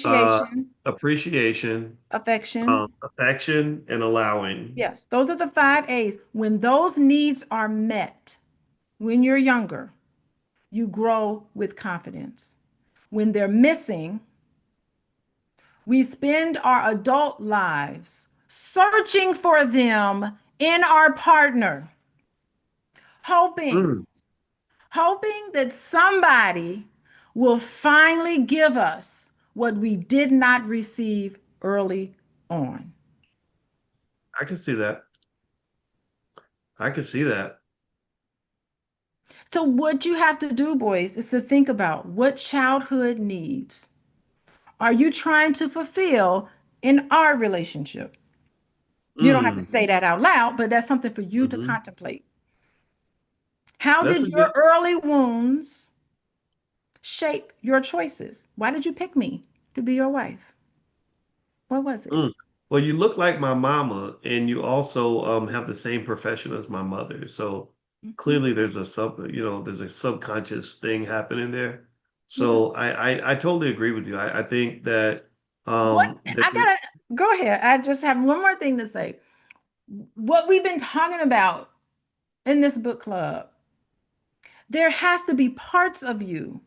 uh, appreciation, appreciation, affection. affection, and allowing. Yes, those are the 5 A's. When those needs are met, when you're younger, you grow with confidence. When they're missing, we spend our adult lives searching for them in our partner, hoping, Mm, hoping that somebody will finally give us what we did not receive early on. I can see that. I can see that. So, what you have to do, boys, is to think about what childhood needs are you trying to fulfill in our relationship? You don't have to Mm, say that out loud, but that's something for you to hmm. contemplate. How That's did a good. your early wounds shape your choices? Why did you pick me to be your wife? What was it? Mm. Well, you look like my mama, and you also have the same profession as my mother. So Mhm. clearly, there's a subconscious thing happening there. Yeah. So I totally agree with you. I think that What that I gotta go ahead. I just have one more thing to say. What we've been talking about in this book club, there has to be parts of you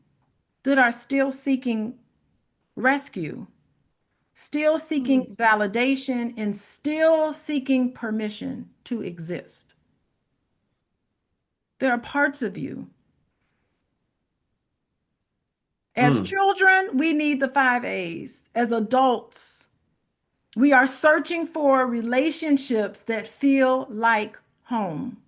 that are still seeking rescue, still seeking validation, and still seeking permission to exist. There are parts of you. As Mm, children, we need the 5 A's. As adults, we are searching for relationships that feel like home.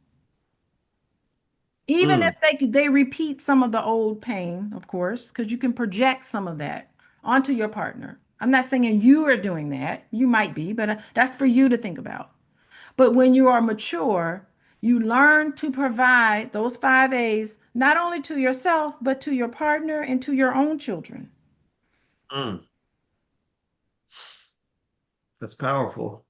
Even mm, if they repeat some of the old pain, of course, because you can project some of that onto your partner. I'm not saying you are doing that. You might be, but that's for you to think about. But when you are mature, you learn to provide those 5 A's not only to yourself, but to your partner and to your own children. mm. That's powerful.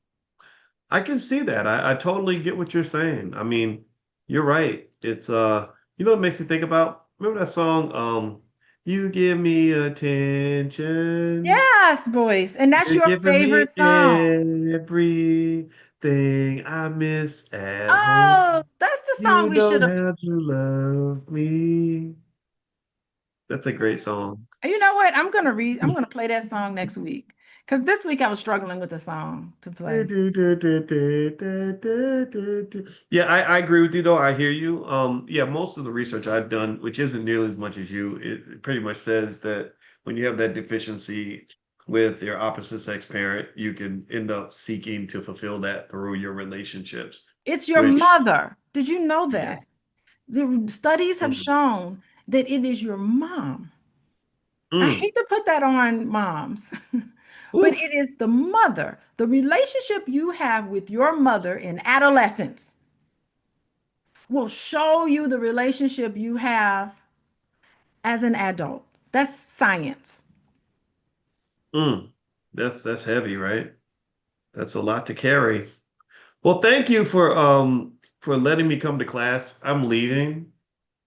I can see that. I totally get what you're saying. I mean, you're right. It's you know what it makes me think about? Remember that song, You Give Me Attention. Yes, boys. And that's You're your giving me favorite song. everything I miss at Oh, home. that's the song You we should don't have. have to love me. That's a great song. You know what? I'm gonna play that song next week. Because this week I was struggling with the song to play. Yeah, I agree with you though. I hear you. Yeah, most of the research I've done, which isn't nearly as much as you, it pretty much says that when you have that deficiency with your opposite sex parent, you can end up seeking to fulfill that through your relationships, It's your which, mother. Did you know that? yes. The studies have Mhm. shown that it is your mom. I Mm. hate to put that on moms, but Oof. it is the mother. The relationship you have with your mother in adolescence will show you the relationship you have as an adult. That's science. Mm. That's heavy, right? That's a lot to carry. Well, thank you for letting me come to class. I'm leaving.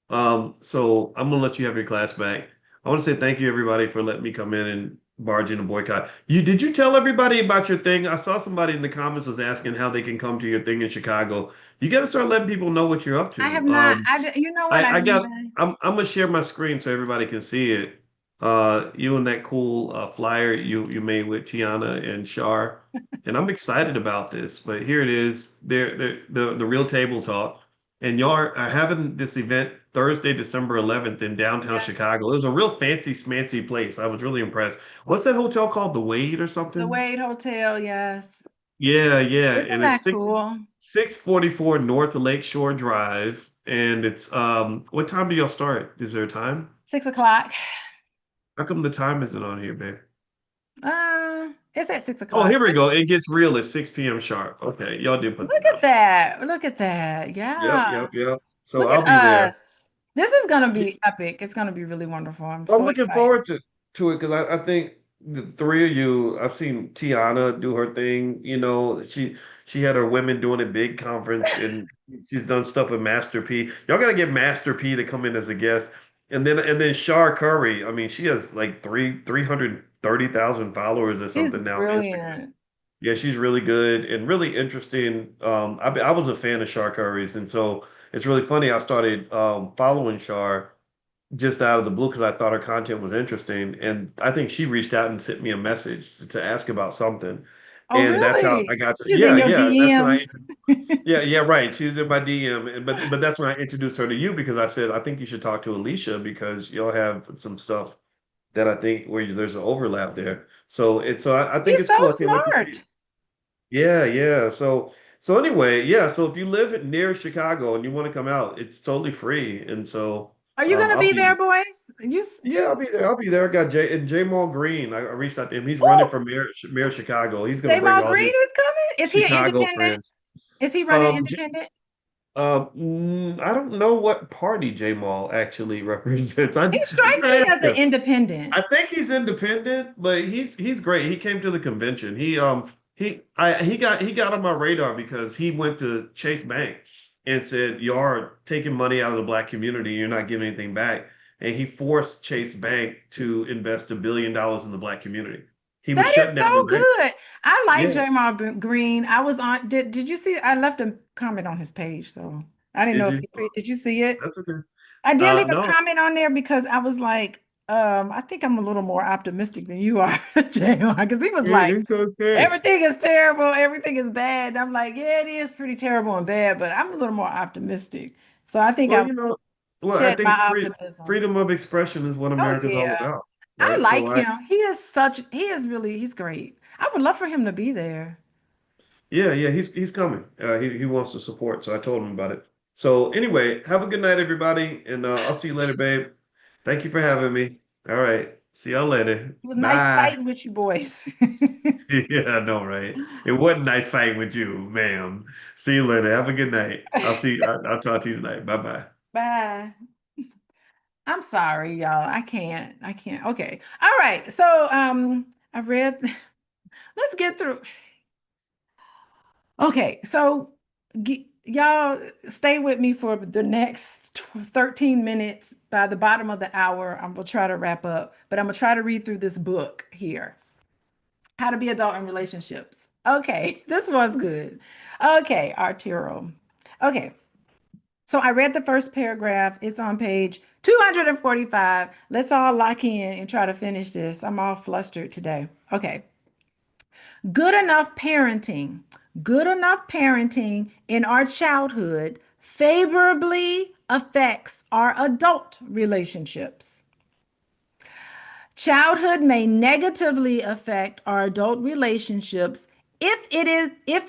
So I'm gonna let you have your class back. I want to say thank you everybody for letting me come in and barge in a boycott. Did you tell everybody about your thing? I saw somebody in the comments was asking how they can come to your thing in Chicago. You got to start letting people know what you're up I have to. not, you know what? I I didn't got even, I'm gonna share my screen so everybody can see it. You and that cool flyer you made with Tiana and Shar, and I'm excited about this. But here it is. The real table talk, and y'all are having this event Thursday, December 11th in downtown yeah, Chicago. It was a real fancy smancy place. I was really impressed. What's that hotel called? The Wade or the something? Wade Hotel, yes. Yeah, yeah, and Isn't it's that cool? 644 North Lakeshore Drive, and it's what time do y'all start? Is there a time? 6 o'clock. How come the time isn't on here, babe? It's at six Oh, o'clock. here we go. It gets real at 6 p.m. sharp. Okay, y'all did put the Look at notes. that. Look at that. Yep, Yeah. yep, yep. So Look I'll at be there. us. This is going to be epic. It's going to be really wonderful. I'm I'm so looking excited. forward to it because I think the three of you, I've seen Tiana do her thing. You know, she had her Women Doing It Big conference and she's done stuff with Master P. Y'all gotta get Master P to come in as a guest. And then Shar Curry. I mean, she has like 330,000 followers or It's something now on Instagram. brilliant. Yeah, she's really good and really interesting. I was a fan of Shar Curry's, and so it's really funny. I started following Shar just out of the blue because I thought her content was interesting. And I think she reached out and sent me a message to ask about something. Oh, And that's how I really? got to, She's in your that's when DMs. yeah, yeah, right. She was in my DM. But that's when I introduced her to you because I said, I think you should talk to Alicia because you'll have some stuff that I think where there's an overlap there. So I think He's it's so cool. I can't wait to see it. smart. Yeah, yeah. So anyway, yeah. So if you live near Chicago and you want to come out, it's totally free. And so Are you going to I'll be there, be boys? yeah, I'll be there. I'll be there. I got Jamal Green. I reached out to him. He's running Oh, for mayor of Chicago. He's going to bring Jamal all Green his is coming? Is he an Chicago independent? friends. Is he running Um, independent? I don't know what party Jamal actually represents. He I'm strikes gonna me ask as an him. independent. I think he's independent, but he's great. He came to the convention. He got on my radar because he went to Chase Bank and said, "You are taking money out of the black community. You're not giving anything back." And he forced Chase Bank to invest $1 billion in the black community. He was That is shutting down the so bank. good. I like Yeah, Jamal Green. I was on, did you see? I left a comment on his page, so I didn't did know if you? did you see it? That's okay. I did leave a No, comment on there because I was like, I think I'm a little more optimistic than you are, Jamal, because he was like, it's okay. everything is terrible, everything is bad. And I'm like, yeah, it is pretty terrible and bad, but I'm a little more optimistic. So I think Well, I've I shed my think optimism. freedom of expression is what Oh America's all yeah. about, I right? like him. He is really, he's great. I would love for him to be there. Yeah, yeah, he's coming. He wants to support, so I told him about it. So anyway, have a good night, everybody, and I'll see you later, babe. Thank you for having me. All right, see y'all later. It was nice Bye. fighting with you boys. Yeah, I know, right? It wasn't nice fighting with you, ma'am. See you later. Have a good night. I'll talk to you tonight. Bye bye. Bye. I'm sorry, y'all. I can't. I can't. Okay. All right. So I read let's get through. Okay, so y'all stay with me for the next 13 minutes. By the bottom of the hour, I'm gonna try to wrap up, but I'm gonna try to read through this book here. How to be adult in relationships. Okay, this was good. Okay, Arturo. Okay, so I read the first paragraph. It's on page 245. Let's all lock in and try to finish this. I'm all flustered today. Okay. Good enough parenting, good enough parenting in our childhood favorably affects our adult relationships. Childhood may negatively affect our adult relationships if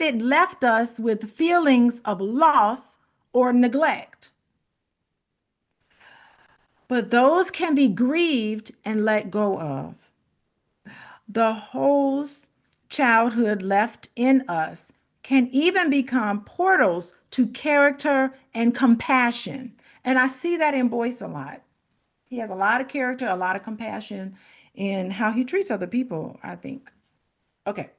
it left us with feelings of loss or neglect. But those can be grieved and let go of. The holes childhood left in us can even become portals to character and compassion. And I see that in Boyce a lot. He has a lot of character, a lot of compassion in how he treats other people, I think. Okay.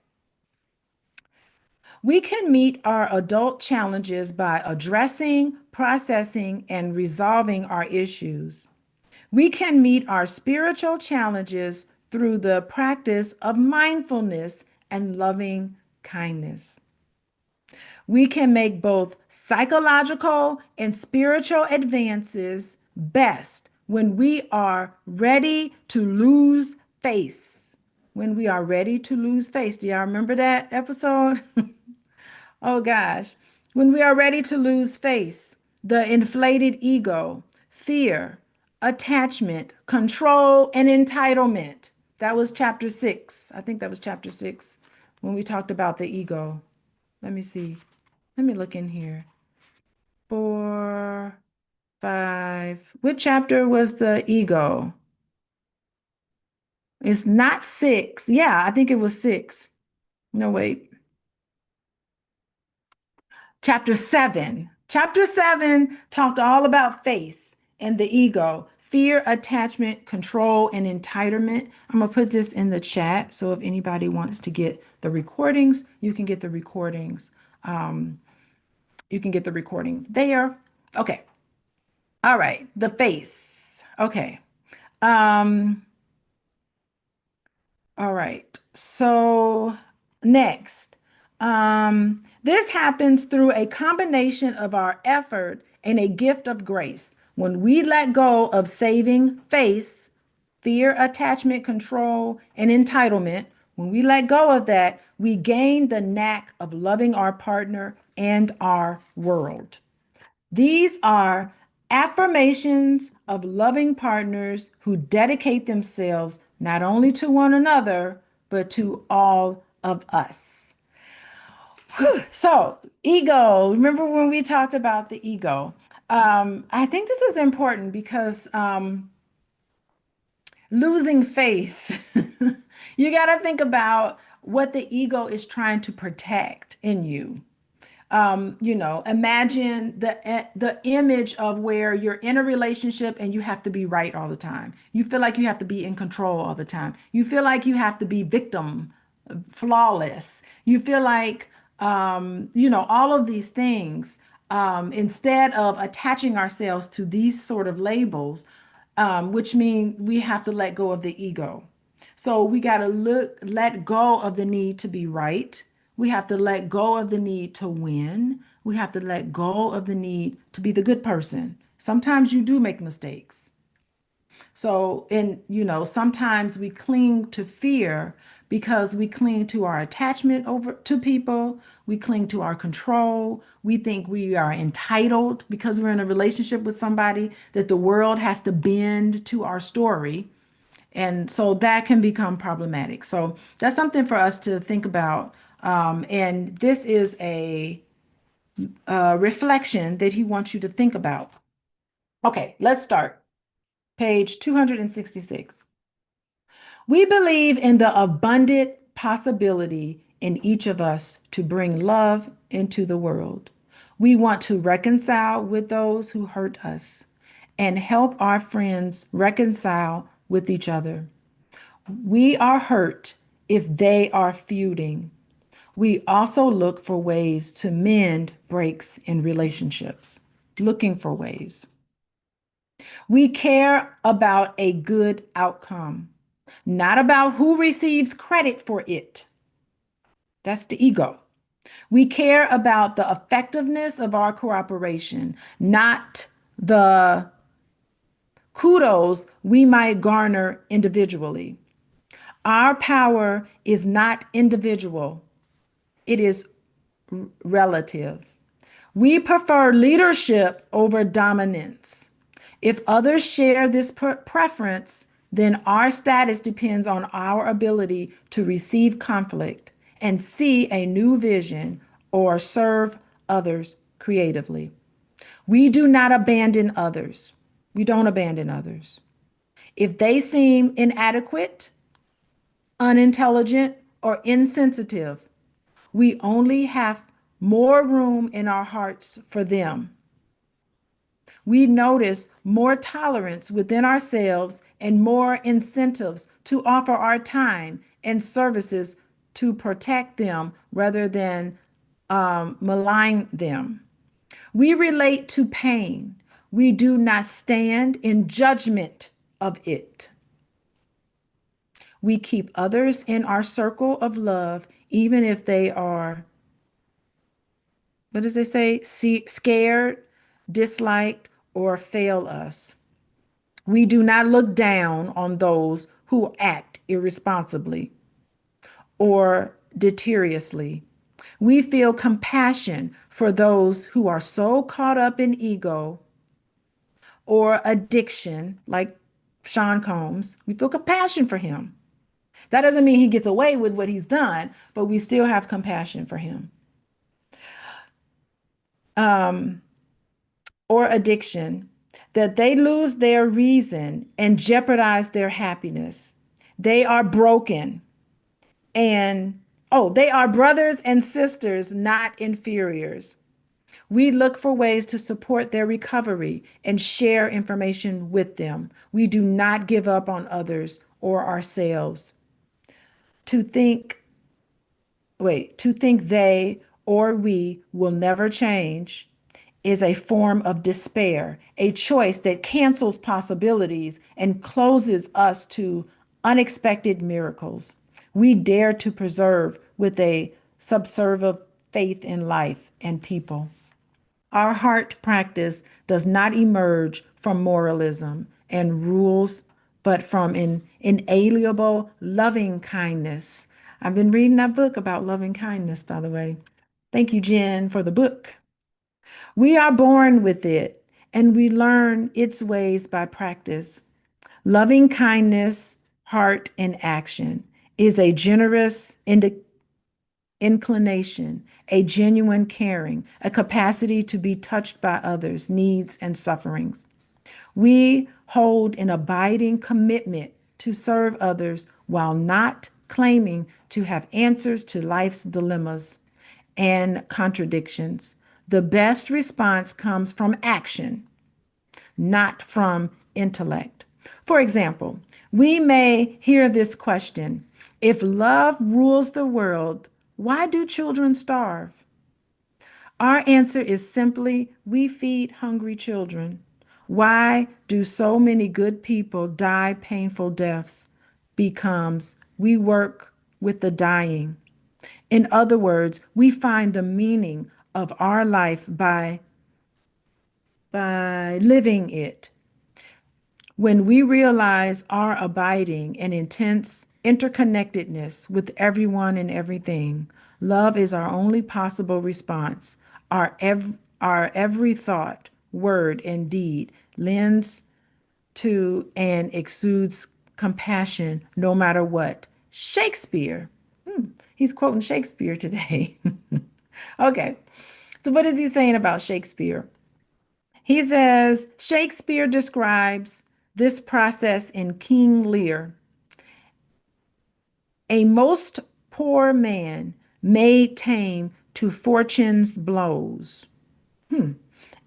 We can meet our adult challenges by addressing, processing, and resolving our issues. We can meet our spiritual challenges through the practice of mindfulness and loving kindness. We can make both psychological and spiritual advances best when we are ready to lose face. When we are ready to lose face. Do y'all remember that episode? Oh gosh. When we are ready to lose face, the inflated ego, fear, attachment, control, and entitlement. That was chapter 6. I think that was chapter 6 when we talked about the ego. Let me see. Let me look in here. 4, 5. What chapter was the ego? It's not 6. Yeah, I think it was 6. No, wait. Chapter 7. Chapter 7 talked all about face and the ego, fear, attachment, control, and entitlement. I'm going to put this in the chat. So if anybody wants to get the recordings, you can get the recordings. Um, you can get the recordings there. Okay. All right. The face. Okay. Um, All right. So next, this happens through a combination of our effort and a gift of grace. When we let go of saving face, fear, attachment, control, and entitlement, when we let go of that, we gain the knack of loving our partner and our world. These are affirmations of loving partners who dedicate themselves not only to one another, but to all of us. So, ego, remember when we talked about the ego? I think this is important because losing face, you got to think about what the ego is trying to protect in you. Imagine the image of where you're in a relationship and you have to be right all the time. You feel like you have to be in control all the time. You feel like you have to be victim, flawless. You feel like, all of these things. Instead of attaching ourselves to these sort of labels, which mean we have to let go of the ego. So we got to let go of the need to be right. We have to let go of the need to win. We have to let go of the need to be the good person. Sometimes you do make mistakes. So, sometimes we cling to fear because we cling to our attachment over to people. We cling to our control. We think we are entitled because we're in a relationship with somebody that the world has to bend to our story. And so that can become problematic. So that's something for us to think about. And this is a reflection that he wants you to think about. Okay, let's start. Page 266. We believe in the abundant possibility in each of us to bring love into the world. We want to reconcile with those who hurt us and help our friends reconcile with each other. We are hurt if they are feuding. We also look for ways to mend breaks in relationships, looking for ways. We care about a good outcome, not about who receives credit for it. That's the ego. We care about the effectiveness of our cooperation, not the kudos we might garner individually. Our power is not individual, it is relative. We prefer leadership over dominance. If others share this preference, then our status depends on our ability to receive conflict and see a new vision or serve others creatively. We do not abandon others. We don't abandon others. If they seem inadequate, unintelligent, or insensitive, we only have more room in our hearts for them. We notice more tolerance within ourselves and more incentives to offer our time and services to protect them rather than malign them. We relate to pain. We do not stand in judgment of it. We keep others in our circle of love, even if they are, what does they say? Scared, disliked, or fail us. We do not look down on those who act irresponsibly or deleteriously. We feel compassion for those who are so caught up in ego or addiction, like Sean Combs. We feel compassion for him. That doesn't mean he gets away with what he's done, but we still have compassion for him. Um, or addiction, that they lose their reason and jeopardize their happiness. They are broken and, oh, they are brothers and sisters, not inferiors. We look for ways to support their recovery and share information with them. We do not give up on others or ourselves. To think, to think they or we will never change is a form of despair, a choice that cancels possibilities and closes us to unexpected miracles. We dare to preserve with a subservient faith in life and people. Our heart practice does not emerge from moralism and rules, but from an inalienable loving kindness. I've been reading that book about loving kindness, by the way. Thank you, Jen, for the book. We are born with it, and we learn its ways by practice. Loving kindness, heart, and action is a generous inclination, a genuine caring, a capacity to be touched by others' needs and sufferings. We hold an abiding commitment to serve others while not claiming to have answers to life's dilemmas and contradictions. The best response comes from action, not from intellect. For example, we may hear this question: if love rules the world, why do children starve? Our answer is simply: we feed hungry children. Why do so many good people die painful deaths? Becomes we work with the dying. In other words, we find the meaning of our life by living it. When we realize our abiding and intense interconnectedness with everyone and everything, love is our only possible response. Our every thought, word, and deed lends to and exudes compassion no matter what. Shakespeare. He's quoting Shakespeare today. Okay. So, what is he saying about Shakespeare? He says Shakespeare describes this process in King Lear. A most poor man made tame to fortune's blows.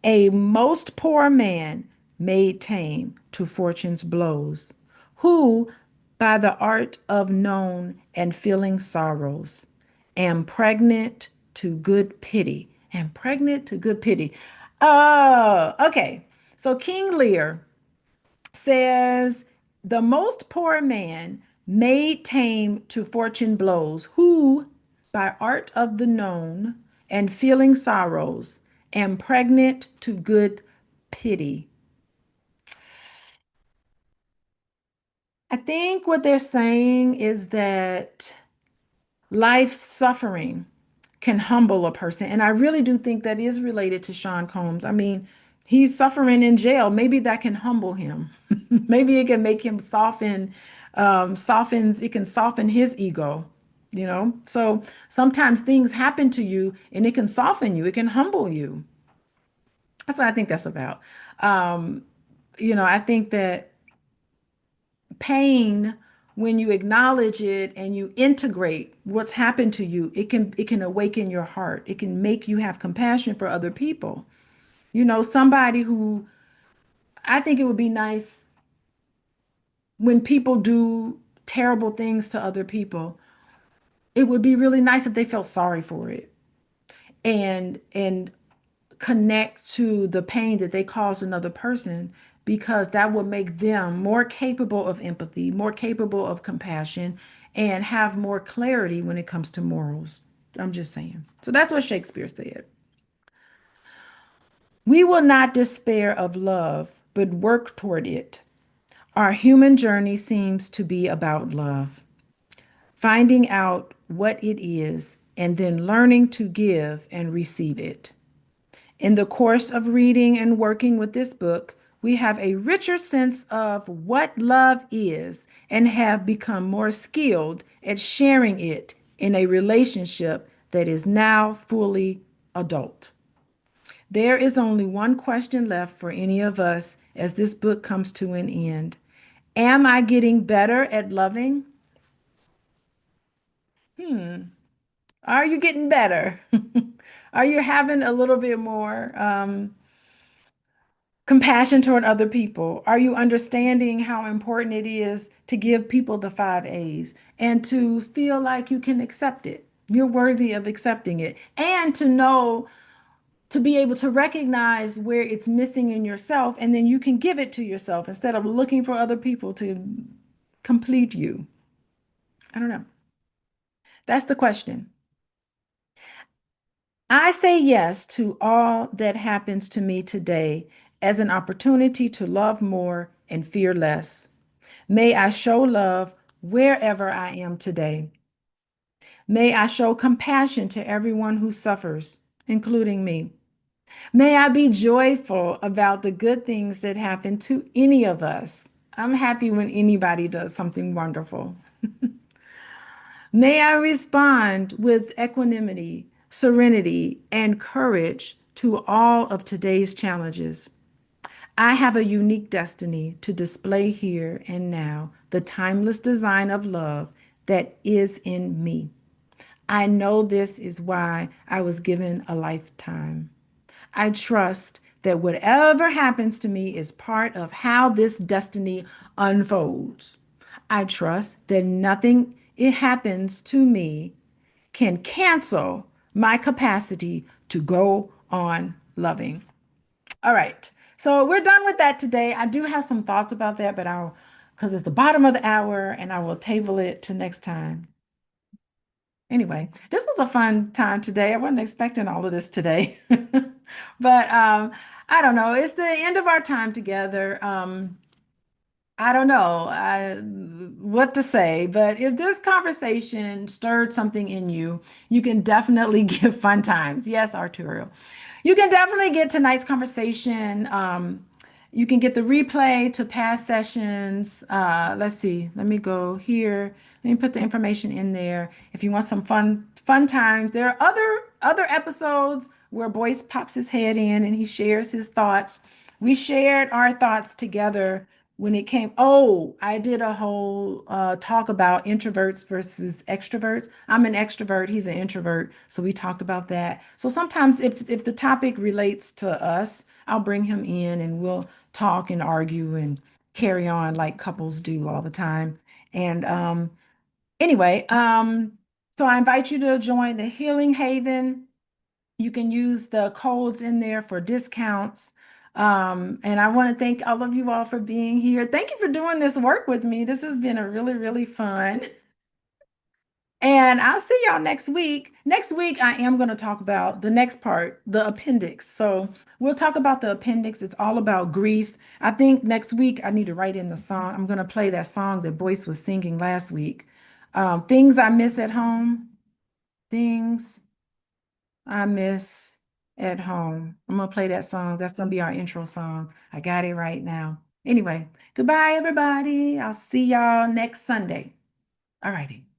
A most poor man made tame to fortune's blows, who by the art of known and feeling sorrows am pregnant to good pity. Am pregnant to good pity. Oh, okay. So King Lear says, the most poor man made tame to fortune blows, who, by art of the known and feeling sorrows, am pregnant to good pity. I think what they're saying is that life suffering can humble a person. And I really do think that is related to Sean Combs. I mean, he's suffering in jail. Maybe that can humble him. Maybe it can make him it can soften his ego, you know? So sometimes things happen to you and it can soften you, it can humble you. That's what I think that's about. Um, I think that pain, when you acknowledge it and you integrate what's happened to you, it can awaken your heart. It can make you have compassion for other people. Somebody who, I think it would be nice when people do terrible things to other people. It would be really nice if they felt sorry for it and connect to the pain that they caused another person, because that will make them more capable of empathy, more capable of compassion, and have more clarity when it comes to morals. I'm just saying. So that's what Shakespeare said. We will not despair of love, but work toward it. Our human journey seems to be about love, finding out what it is and then learning to give and receive it. In the course of reading and working with this book, we have a richer sense of what love is and have become more skilled at sharing it in a relationship that is now fully adult. There is only one question left for any of us as this book comes to an end. Am I getting better at loving? Are you getting better? Are you having a little bit more compassion toward other people? Are you understanding how important it is to give people the 5 A's and to feel like you can accept it? You're worthy of accepting it. And to know, to be able to recognize where it's missing in yourself, and then you can give it to yourself instead of looking for other people to complete you. I don't know. That's the question. I say yes to all that happens to me today as an opportunity to love more and fear less. May I show love wherever I am today. May I show compassion to everyone who suffers, including me. May I be joyful about the good things that happen to any of us. I'm happy when anybody does something wonderful. May I respond with equanimity, serenity, and courage to all of today's challenges. I have a unique destiny to display here and now the timeless design of love that is in me. I know this is why I was given a lifetime. I trust that whatever happens to me is part of how this destiny unfolds. I trust that nothing it happens to me can cancel my capacity to go on loving. All right. So we're done with that today. I do have some thoughts about that, but because it's the bottom of the hour and I will table it to next time. Anyway, this was a fun time today. I wasn't expecting all of this today. But I don't know. It's the end of our time together. I don't know what to say, but if this conversation stirred something in you, you can definitely give fun times. Yes, Arturo. You can definitely get tonight's conversation. You can get the replay to past sessions. Let's see. Let me go here. Let me put the information in there. If you want some fun times, there are other episodes where Boyce pops his head in and he shares his thoughts. We shared our thoughts together when it came. Oh, I did a whole talk about introverts versus extroverts. I'm an extrovert, he's an introvert, so we talked about that. So sometimes if the topic relates to us, I'll bring him in and we'll talk and argue and carry on like couples do all the time. And anyway, So I invite you to join the Healing Haven. You can use the codes in there for discounts. And I want to thank all of you all for being here. Thank you for doing this work with me. This has been a really, really fun. And I'll see y'all next week. Next week, I am going to talk about the next part, the appendix. So we'll talk about the appendix. It's all about grief. I think next week I need to write in the song. I'm going to play that song that Boyce was singing last week. Things I miss at home. Things I miss at home. I'm going to play that song. That's going to be our intro song. I got it right now. Anyway, goodbye, everybody. I'll see y'all next Sunday. All righty.